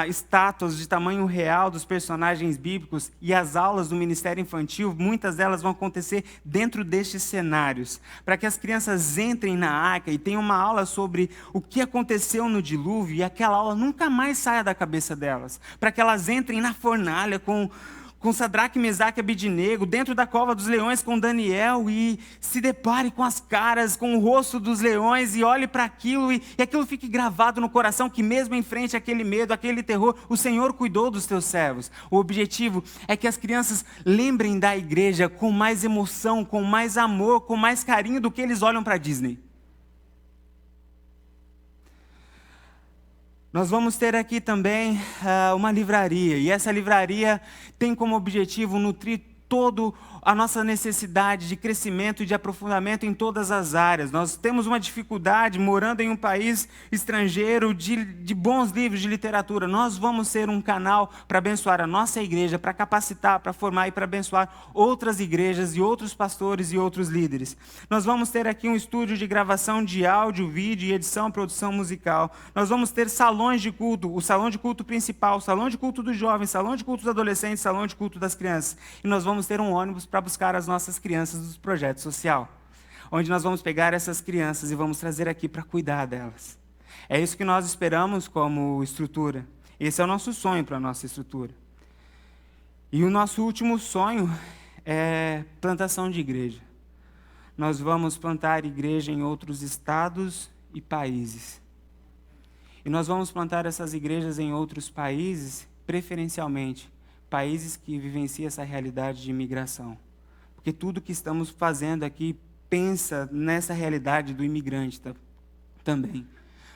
estátuas de tamanho real dos personagens bíblicos, e as aulas do Ministério Infantil, muitas delas vão acontecer dentro destes cenários, para que as crianças entrem na arca e tenham uma aula sobre o que aconteceu no dilúvio, e aquela aula nunca mais saia da cabeça delas, para que elas entrem na fornalha com Sadraque, Mesaque e Abednego, dentro da cova dos leões com Daniel, e se depare com as caras, com o rosto dos leões, e olhe para aquilo, e aquilo fique gravado no coração, que mesmo em frente àquele medo, àquele terror, o Senhor cuidou dos teus servos. O objetivo é que as crianças lembrem da igreja com mais emoção, com mais amor, com mais carinho do que eles olham para a Disney. Nós vamos ter aqui também uma livraria, e essa livraria tem como objetivo nutrir todo a nossa necessidade de crescimento e de aprofundamento em todas as áreas. Nós temos uma dificuldade morando em um país estrangeiro de bons livros de literatura. Nós vamos ser um canal para abençoar a nossa igreja, para capacitar, para formar e para abençoar outras igrejas e outros pastores e outros líderes. Nós vamos ter aqui um estúdio de gravação de áudio, vídeo e edição, produção musical. Nós vamos ter salões de culto, o salão de culto principal, o salão de culto dos jovens, salão de culto dos adolescentes, salão de culto das crianças. E nós vamos ter um ônibus para buscar as nossas crianças do projeto social, onde nós vamos pegar essas crianças e vamos trazer aqui para cuidar delas. É isso que nós esperamos como estrutura. Esse é o nosso sonho para a nossa estrutura. E o nosso último sonho é plantação de igreja. Nós vamos plantar igreja em outros estados e países. E nós vamos plantar essas igrejas em outros países, preferencialmente países que vivenciam essa realidade de imigração. Porque tudo que estamos fazendo aqui pensa nessa realidade do imigrante também.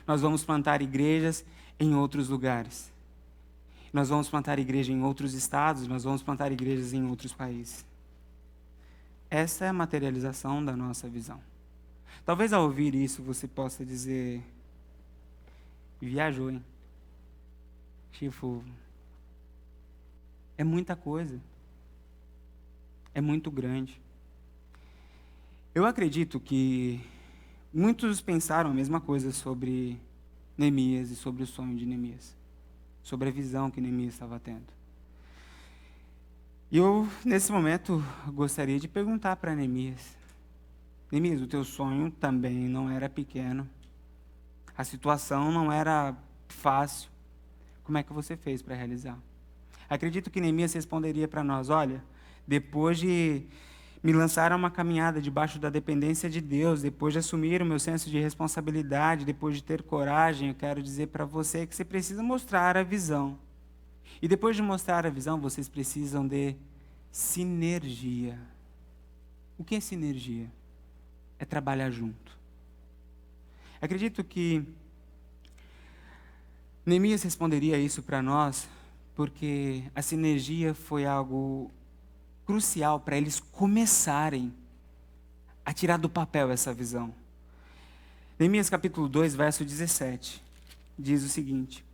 Nós vamos plantar igrejas em outros lugares. Nós vamos plantar igreja em outros estados, nós vamos plantar igrejas em outros países. Essa é a materialização da nossa visão. Talvez ao ouvir isso você possa dizer, viajou, hein? Tipo, é muita coisa. É muito grande. Eu acredito que muitos pensaram a mesma coisa sobre Neemias e sobre o sonho de Neemias, sobre a visão que Neemias estava tendo. E eu, nesse momento, gostaria de perguntar para Neemias, Neemias, o teu sonho também não era pequeno, a situação não era fácil, como é que você fez para realizar? Acredito que Neemias responderia para nós, olha, depois de me lançar a uma caminhada debaixo da dependência de Deus, depois de assumir o meu senso de responsabilidade, depois de ter coragem, eu quero dizer para você que você precisa mostrar a visão. E depois de mostrar a visão, vocês precisam de sinergia. O que é sinergia? É trabalhar junto. Acredito que Neemias responderia isso para nós, porque a sinergia foi algo crucial para eles começarem a tirar do papel essa visão. Neemias capítulo 2, verso 17, diz o seguinte: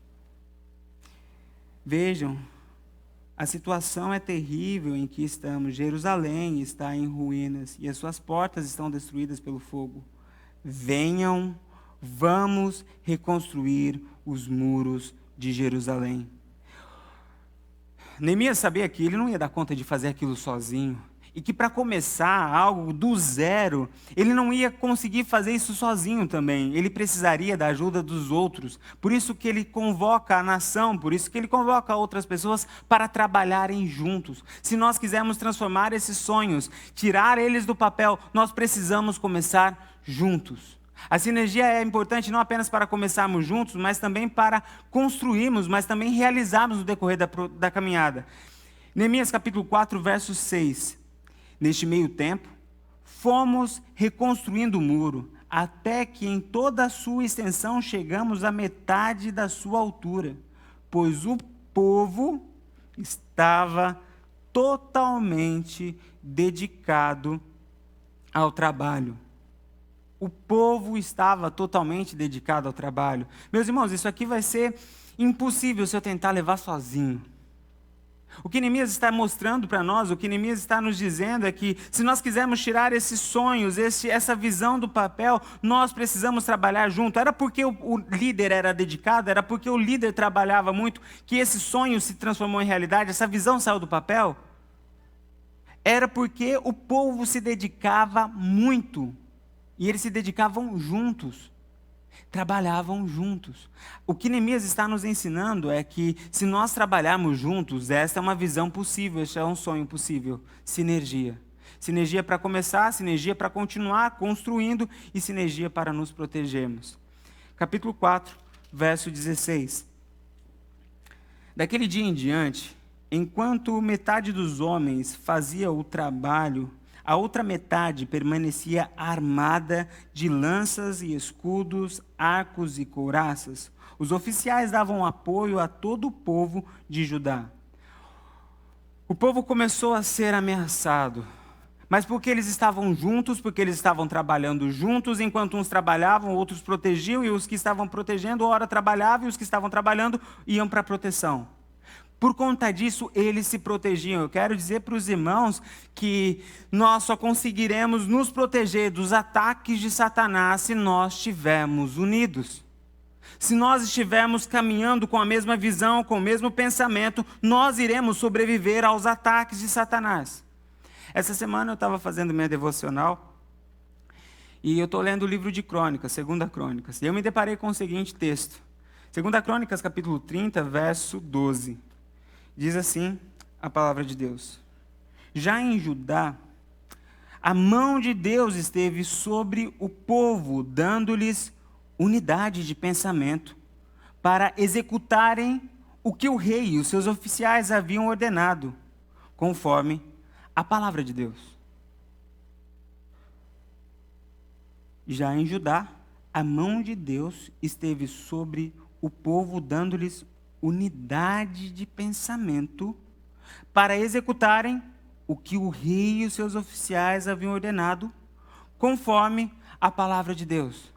vejam, a situação é terrível em que estamos. Jerusalém está em ruínas e as suas portas estão destruídas pelo fogo. Venham, vamos reconstruir os muros de Jerusalém. Neemias sabia que ele não ia dar conta de fazer aquilo sozinho. E que para começar algo do zero, ele não ia conseguir fazer isso sozinho também. Ele precisaria da ajuda dos outros. Por isso que ele convoca a nação, por isso que ele convoca outras pessoas para trabalharem juntos. Se nós quisermos transformar esses sonhos, tirar eles do papel, nós precisamos começar juntos. A sinergia é importante não apenas para começarmos juntos, mas também para construirmos, mas também realizarmos no decorrer da caminhada. Neemias capítulo 4, verso 6. Neste meio tempo, fomos reconstruindo o muro, até que em toda a sua extensão chegamos à metade da sua altura, pois o povo estava totalmente dedicado ao trabalho. O povo estava totalmente dedicado ao trabalho. Meus irmãos, isso aqui vai ser impossível se eu tentar levar sozinho. O que Neemias está mostrando para nós, o que Neemias está nos dizendo é que se nós quisermos tirar esses sonhos, essa visão do papel, nós precisamos trabalhar junto. Era porque o líder era dedicado, era porque o líder trabalhava muito, que esse sonho se transformou em realidade, essa visão saiu do papel? Era porque o povo se dedicava muito. E eles se dedicavam juntos, trabalhavam juntos. O que Neemias está nos ensinando é que se nós trabalharmos juntos, esta é uma visão possível, este é um sonho possível. Sinergia. Sinergia para começar, sinergia para continuar construindo e sinergia para nos protegermos. Capítulo 4, verso 16. Daquele dia em diante, enquanto metade dos homens fazia o trabalho, a outra metade permanecia armada de lanças e escudos, arcos e couraças. Os oficiais davam apoio a todo o povo de Judá. O povo começou a ser ameaçado. Mas porque eles estavam juntos, porque eles estavam trabalhando juntos, enquanto uns trabalhavam, outros protegiam, e os que estavam protegendo, ora trabalhavam, e os que estavam trabalhando iam para a proteção. Por conta disso, eles se protegiam. Eu quero dizer para os irmãos que nós só conseguiremos nos proteger dos ataques de Satanás se nós estivermos unidos. Se nós estivermos caminhando com a mesma visão, com o mesmo pensamento, nós iremos sobreviver aos ataques de Satanás. Essa semana eu estava fazendo minha devocional e eu estou lendo o livro de Crônicas, 2 Crônicas. E eu me deparei com o seguinte texto. 2 Crônicas, capítulo 30, verso 12. Diz assim a palavra de Deus: já em Judá, a mão de Deus esteve sobre o povo, dando-lhes unidade de pensamento, para executarem o que o rei e os seus oficiais haviam ordenado, conforme a palavra de Deus. Já em Judá, a mão de Deus esteve sobre o povo, dando-lhes unidade de pensamento, para executarem o que o rei e os seus oficiais haviam ordenado, conforme a palavra de Deus.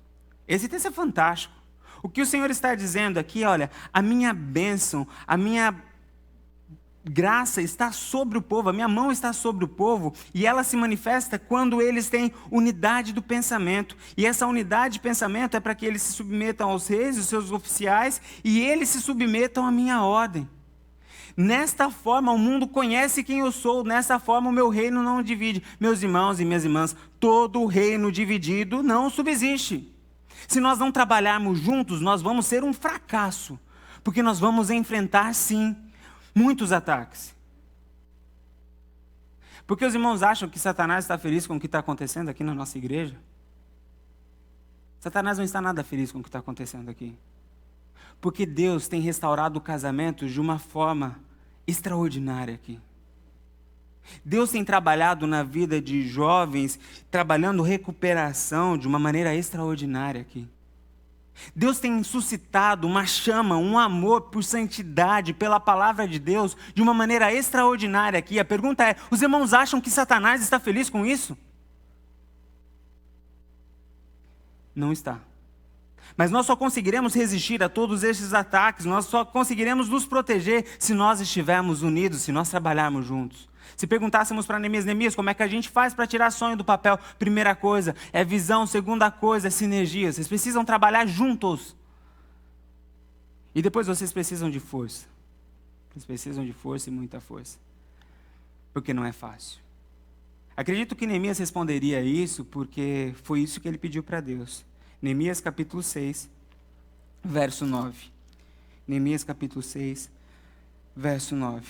Esse texto é fantástico. O que o Senhor está dizendo aqui, olha, a minha bênção, a minha graça está sobre o povo, a minha mão está sobre o povo, e ela se manifesta quando eles têm unidade do pensamento. E essa unidade de pensamento é para que eles se submetam aos reis e os seus oficiais, e eles se submetam à minha ordem. Nesta forma o mundo conhece quem eu sou, nessa forma o meu reino não divide. Meus irmãos e minhas irmãs, todo reino dividido não subsiste. Se nós não trabalharmos juntos, nós vamos ser um fracasso, porque nós vamos enfrentar, sim, muitos ataques. Porque os irmãos acham que Satanás está feliz com o que está acontecendo aqui na nossa igreja? Satanás não está nada feliz com o que está acontecendo aqui. Porque Deus tem restaurado o casamento de uma forma extraordinária aqui. Deus tem trabalhado na vida de jovens, trabalhando recuperação de uma maneira extraordinária aqui. Deus tem suscitado uma chama, um amor por santidade, pela palavra de Deus, de uma maneira extraordinária aqui. A pergunta é, os irmãos acham que Satanás está feliz com isso? Não está. Mas nós só conseguiremos resistir a todos esses ataques, nós só conseguiremos nos proteger se nós estivermos unidos, se nós trabalharmos juntos. Se perguntássemos para Neemias, como é que a gente faz para tirar sonho do papel? Primeira coisa é visão, segunda coisa é sinergia. Vocês precisam trabalhar juntos. E depois vocês precisam de força. Vocês precisam de força e muita força. Porque não é fácil. Acredito que Neemias responderia isso porque foi isso que ele pediu para Deus. Neemias capítulo 6, verso 9. Neemias capítulo 6, verso 9.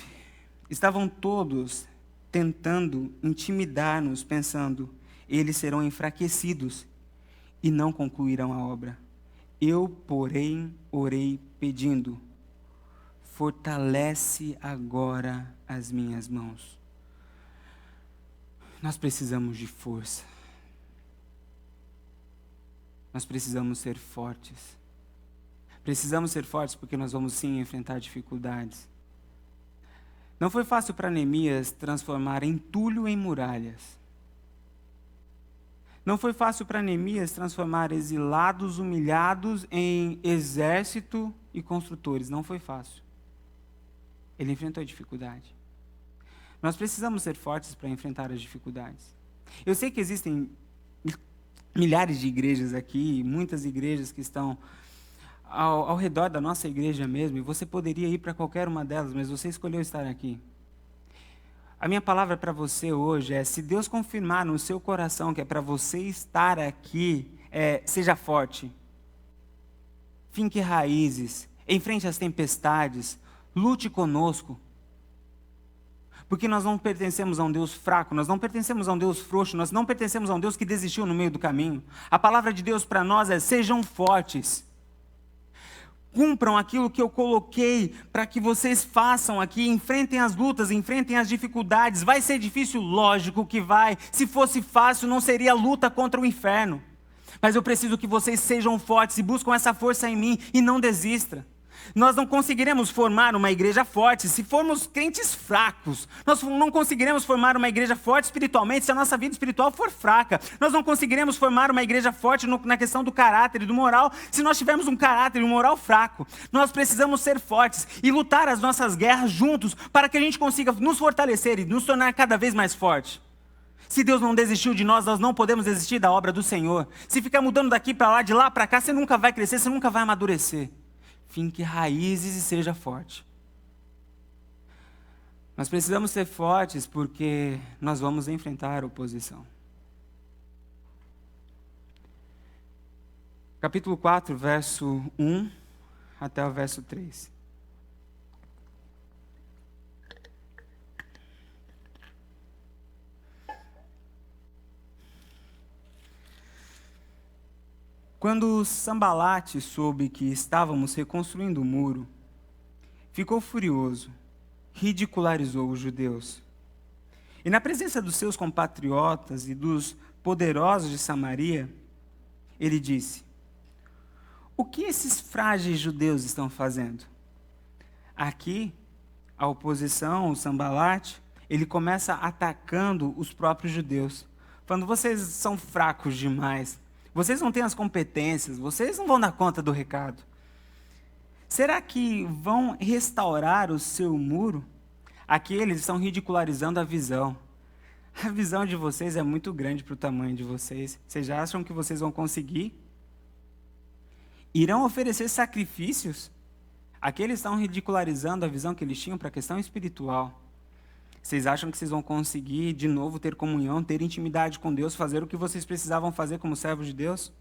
Estavam todos tentando intimidar-nos, pensando, eles serão enfraquecidos e não concluirão a obra. Eu, porém, orei pedindo, fortalece agora as minhas mãos. Nós precisamos de força. Nós precisamos ser fortes. Precisamos ser fortes porque nós vamos sim enfrentar dificuldades. Não foi fácil para Neemias transformar entulho em muralhas. Não foi fácil para Neemias transformar exilados, humilhados em exército e construtores. Não foi fácil. Ele enfrentou a dificuldade. Nós precisamos ser fortes para enfrentar as dificuldades. Eu sei que existem milhares de igrejas aqui, muitas igrejas que estão ao redor da nossa igreja mesmo, e você poderia ir para qualquer uma delas, mas você escolheu estar aqui. A minha palavra para você hoje é, se Deus confirmar no seu coração que é para você estar aqui, seja forte. Finque raízes, enfrente as tempestades, lute conosco. Porque nós não pertencemos a um Deus fraco, nós não pertencemos a um Deus frouxo, nós não pertencemos a um Deus que desistiu no meio do caminho. A palavra de Deus para nós é, sejam fortes. Cumpram aquilo que eu coloquei para que vocês façam aqui, enfrentem as lutas, enfrentem as dificuldades. Vai ser difícil? Lógico que vai. Se fosse fácil, não seria luta contra o inferno. Mas eu preciso que vocês sejam fortes e buscam essa força em mim e não desistam. Nós não conseguiremos formar uma igreja forte se formos crentes fracos. Nós não conseguiremos formar uma igreja forte espiritualmente se a nossa vida espiritual for fraca. Nós não conseguiremos formar uma igreja forte na questão do caráter e do moral se nós tivermos um caráter e um moral fraco. Nós precisamos ser fortes e lutar as nossas guerras juntos para que a gente consiga nos fortalecer e nos tornar cada vez mais forte. Se Deus não desistiu de nós, nós não podemos desistir da obra do Senhor. Se ficar mudando daqui para lá, de lá para cá, você nunca vai crescer, você nunca vai amadurecer. Finque raízes e seja forte. Nós precisamos ser fortes porque nós vamos enfrentar oposição. Capítulo 4, verso 1 até o verso 3. Quando Sambalate soube que estávamos reconstruindo o muro, ficou furioso, ridicularizou os judeus. E na presença dos seus compatriotas e dos poderosos de Samaria, ele disse: o que esses frágeis judeus estão fazendo? Aqui, a oposição, o Sambalate, ele começa atacando os próprios judeus, falando: vocês são fracos demais. Vocês não têm as competências, vocês não vão dar conta do recado. Será que vão restaurar o seu muro? Aqui eles estão ridicularizando a visão. A visão de vocês é muito grande para o tamanho de vocês. Vocês já acham que vocês vão conseguir? Irão oferecer sacrifícios? Aqui eles estão ridicularizando a visão que eles tinham para a questão espiritual. Vocês acham que vocês vão conseguir de novo ter comunhão, ter intimidade com Deus, fazer o que vocês precisavam fazer como servos de Deus?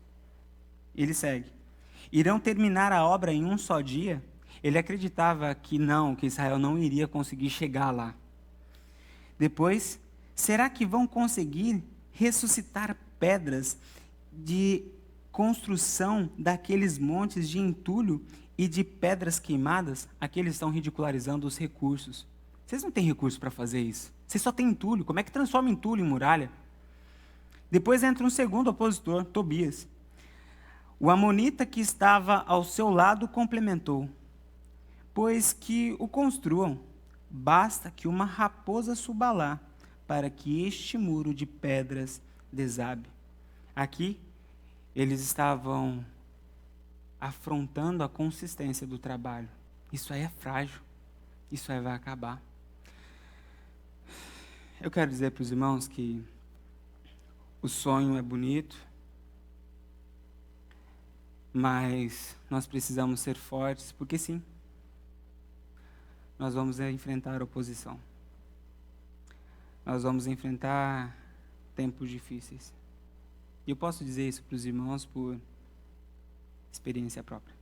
Ele segue: irão terminar a obra em um só dia? Ele acreditava que não, que Israel não iria conseguir chegar lá. Depois, será que vão conseguir ressuscitar pedras de construção daqueles montes de entulho e de pedras queimadas? Aqui eles estão ridicularizando os recursos. Vocês não têm recurso para fazer isso. Vocês só têm entulho. Como é que transforma entulho em muralha? Depois entra um segundo opositor, Tobias. O amonita que estava ao seu lado complementou: pois que o construam, basta que uma raposa suba lá, para que este muro de pedras desabe. Aqui, eles estavam afrontando a consistência do trabalho. Isso aí é frágil. Isso aí vai acabar. Eu quero dizer para os irmãos que o sonho é bonito, mas nós precisamos ser fortes, porque sim, nós vamos enfrentar oposição. Nós vamos enfrentar tempos difíceis. E eu posso dizer isso para os irmãos por experiência própria.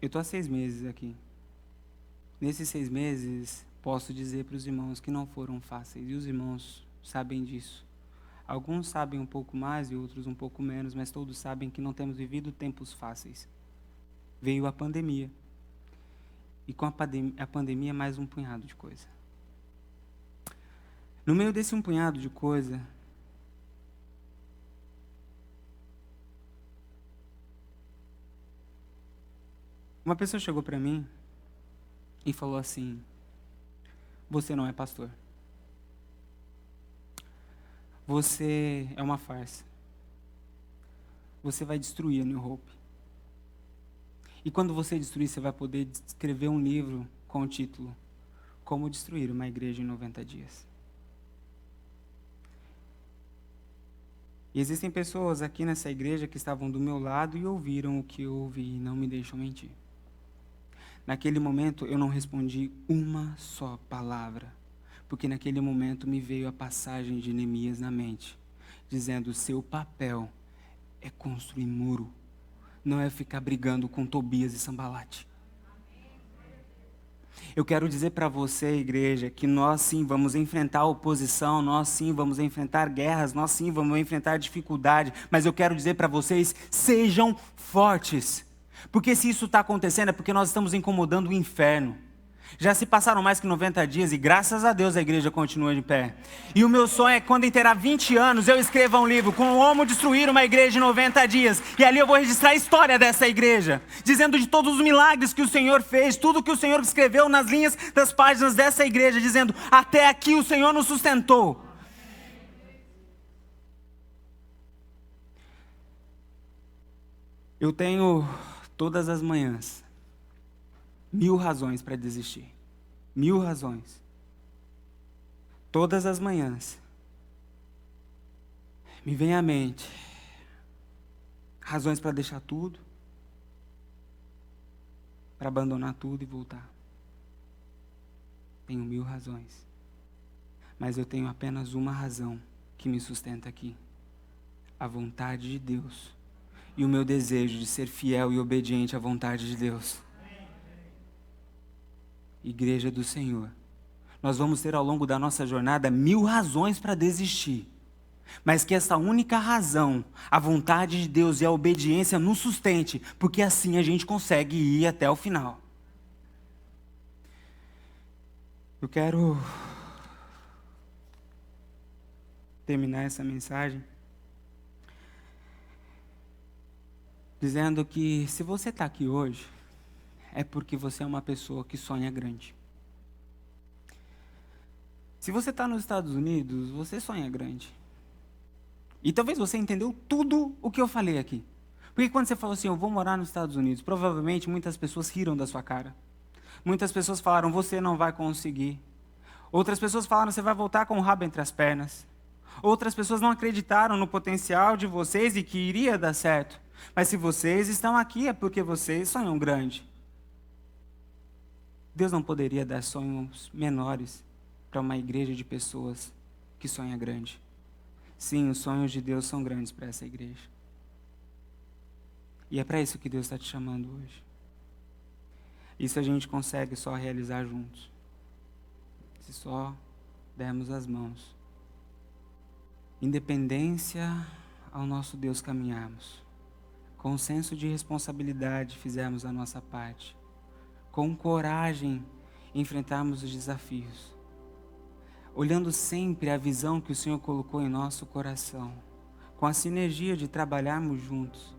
Eu estou há 6 meses aqui. Nesses 6 meses, posso dizer para os irmãos que não foram fáceis. E os irmãos sabem disso. Alguns sabem um pouco mais e outros um pouco menos, mas todos sabem que não temos vivido tempos fáceis. Veio a pandemia. E com a pandemia, mais um punhado de coisa. No meio desse um punhado de coisa, uma pessoa chegou para mim e falou assim: você não é pastor. Você é uma farsa. Você vai destruir a New Hope. E quando você destruir, você vai poder escrever um livro com o título Como Destruir uma Igreja em 90 Dias. E existem pessoas aqui nessa igreja que estavam do meu lado e ouviram o que eu ouvi e não me deixam mentir. Naquele momento, eu não respondi uma só palavra, porque naquele momento me veio a passagem de Neemias na mente, dizendo: seu papel é construir muro, não é ficar brigando com Tobias e Sambalate. Eu quero dizer para você, igreja, que nós sim vamos enfrentar oposição, nós sim vamos enfrentar guerras, nós sim vamos enfrentar dificuldade, mas eu quero dizer para vocês: sejam fortes. Porque se isso está acontecendo é porque nós estamos incomodando o inferno. Já se passaram mais que 90 dias e graças a Deus a igreja continua de pé. E o meu sonho é que quando eu terá 20 anos eu escreva um livro com como destruir uma igreja em 90 dias. E ali eu vou registrar a história dessa igreja, dizendo de todos os milagres que o Senhor fez, tudo que o Senhor escreveu nas linhas das páginas dessa igreja, dizendo: até aqui o Senhor nos sustentou. Eu tenho todas as manhãs 1000 razões para desistir. 1000 razões. Todas as manhãs me vem à mente razões para deixar tudo, para abandonar tudo e voltar. Tenho 1000 razões. Mas eu tenho apenas uma razão que me sustenta aqui: a vontade de Deus e o meu desejo de ser fiel e obediente à vontade de Deus. Igreja do Senhor, nós vamos ter ao longo da nossa jornada 1000 razões para desistir, mas que essa única razão, a vontade de Deus e a obediência nos sustente, porque assim a gente consegue ir até o final. Eu quero terminar essa mensagem dizendo que se você está aqui hoje, é porque você é uma pessoa que sonha grande. Se você está nos Estados Unidos, você sonha grande. E talvez você entendeu tudo o que eu falei aqui. Porque quando você falou assim, eu vou morar nos Estados Unidos, provavelmente muitas pessoas riram da sua cara. Muitas pessoas falaram, você não vai conseguir. Outras pessoas falaram, você vai voltar com o rabo entre as pernas. Outras pessoas não acreditaram no potencial de vocês e que iria dar certo. Mas se vocês estão aqui, é porque vocês sonham grande. Deus não poderia dar sonhos menores para uma igreja de pessoas que sonha grande. Sim, os sonhos de Deus são grandes para essa igreja. E é para isso que Deus está te chamando hoje. Isso a gente consegue só realizar juntos, se só dermos as mãos. Independência ao nosso Deus caminharmos. Com um senso de responsabilidade fizermos a nossa parte. Com coragem enfrentarmos os desafios. Olhando sempre a visão que o Senhor colocou em nosso coração. Com a sinergia de trabalharmos juntos.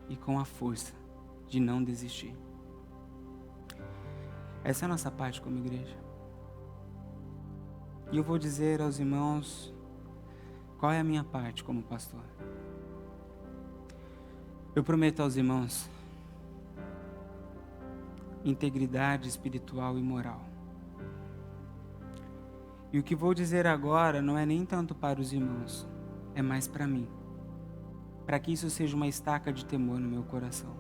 E com a força de não desistir. Essa é a nossa parte como igreja. E eu vou dizer aos irmãos qual é a minha parte como pastor. Eu prometo aos irmãos integridade espiritual e moral. E o que vou dizer agora não é nem tanto para os irmãos, é mais para mim. Para que isso seja uma estaca de temor no meu coração.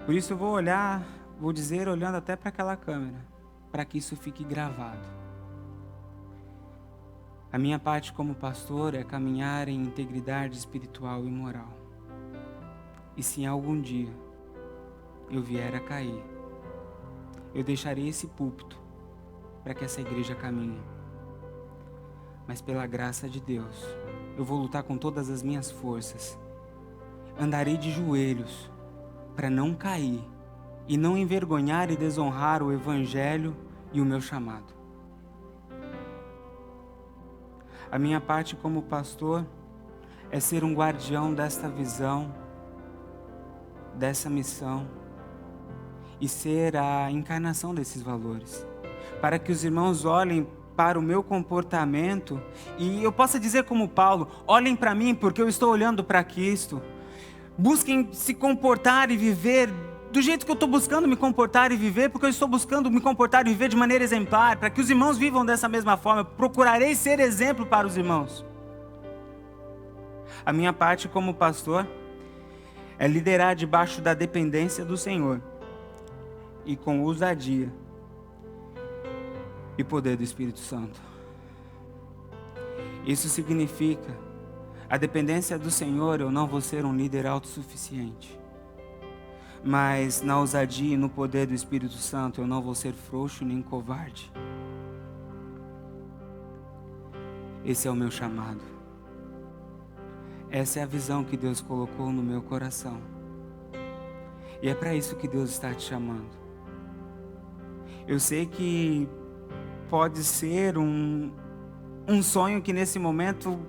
Por isso eu vou dizer olhando até para aquela câmera, para que isso fique gravado. A minha parte como pastor é caminhar em integridade espiritual e moral. E se algum dia eu vier a cair, eu deixarei esse púlpito para que essa igreja caminhe. Mas pela graça de Deus, eu vou lutar com todas as minhas forças. Andarei de joelhos para não cair e não envergonhar e desonrar o Evangelho e o meu chamado. A minha parte como pastor é ser um guardião desta visão, dessa missão e ser a encarnação desses valores. Para que os irmãos olhem para o meu comportamento e eu possa dizer como Paulo, olhem para mim porque eu estou olhando para Cristo. Busquem se comportar e viver do jeito que eu estou buscando me comportar e viver, porque eu estou buscando me comportar e viver de maneira exemplar, para que os irmãos vivam dessa mesma forma. Eu procurarei ser exemplo para os irmãos. A minha parte como pastor é liderar debaixo da dependência do Senhor e com ousadia e poder do Espírito Santo. Isso significa a dependência do Senhor. Eu não vou ser um líder autossuficiente, mas na ousadia e no poder do Espírito Santo eu não vou ser frouxo nem covarde. Esse é o meu chamado. Essa é a visão que Deus colocou no meu coração. E é para isso que Deus está te chamando. Eu sei que pode ser um sonho que nesse momento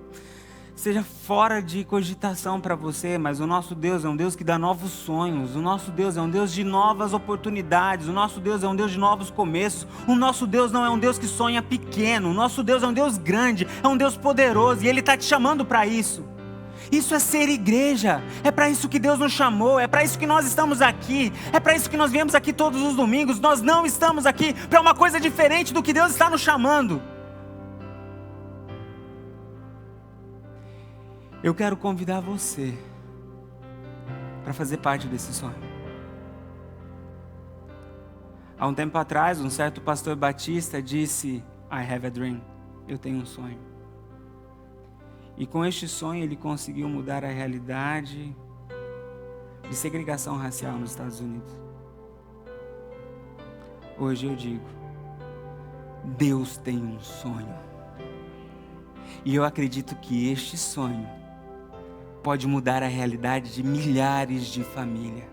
seja fora de cogitação para você, mas o nosso Deus é um Deus que dá novos sonhos, o nosso Deus é um Deus de novas oportunidades, o nosso Deus é um Deus de novos começos, o nosso Deus não é um Deus que sonha pequeno, o nosso Deus é um Deus grande, é um Deus poderoso, e Ele está te chamando para isso. Isso é ser igreja, é para isso que Deus nos chamou, é para isso que nós estamos aqui, é para isso que nós viemos aqui todos os domingos. Nós não estamos aqui para uma coisa diferente do que Deus está nos chamando. Eu quero convidar você para fazer parte desse sonho. Há um tempo atrás, um certo pastor batista disse: I have a dream, eu tenho um sonho. E com este sonho ele conseguiu mudar a realidade de segregação racial nos Estados Unidos. Hoje eu digo, Deus tem um sonho. E eu acredito que este sonho pode mudar a realidade de milhares de famílias.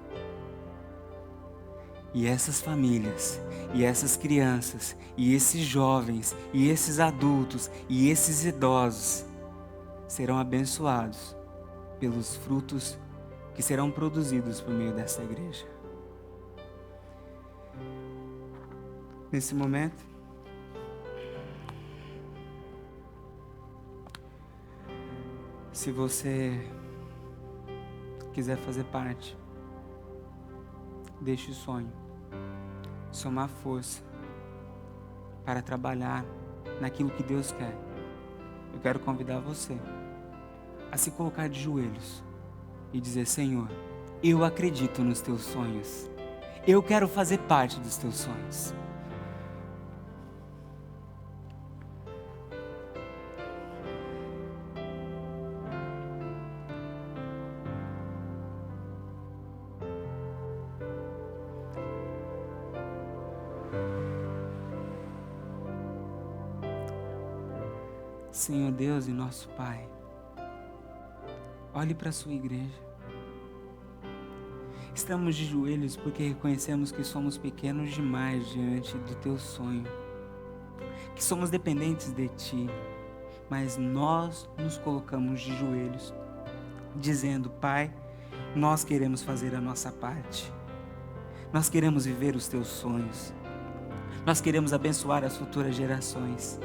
E essas famílias, e essas crianças, e esses jovens, e esses adultos, e esses idosos serão abençoados pelos frutos que serão produzidos por meio dessa igreja. Nesse momento, se você quiser fazer parte deste sonho, somar força para trabalhar naquilo que Deus quer, eu quero convidar você a se colocar de joelhos e dizer: Senhor, eu acredito nos teus sonhos, eu quero fazer parte dos teus sonhos. Senhor Deus e nosso Pai, olhe para a sua igreja. Estamos de joelhos porque reconhecemos que somos pequenos demais diante do teu sonho, que somos dependentes de ti, mas nós nos colocamos de joelhos, dizendo: Pai, nós queremos fazer a nossa parte, nós queremos viver os teus sonhos, nós queremos abençoar as futuras gerações.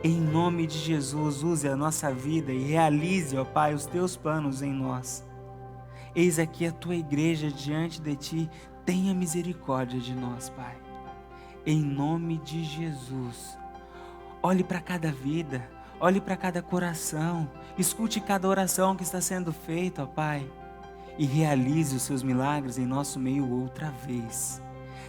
Em nome de Jesus, use a nossa vida e realize, ó Pai, os teus planos em nós. Eis aqui a tua igreja diante de ti, tenha misericórdia de nós, Pai. Em nome de Jesus, olhe para cada vida, olhe para cada coração, escute cada oração que está sendo feita, ó Pai, e realize os seus milagres em nosso meio outra vez.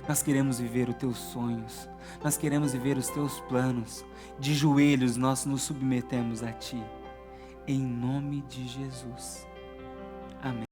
Nós queremos viver os teus sonhos, nós queremos viver os teus planos. De joelhos nós nos submetemos a ti, em nome de Jesus. Amém.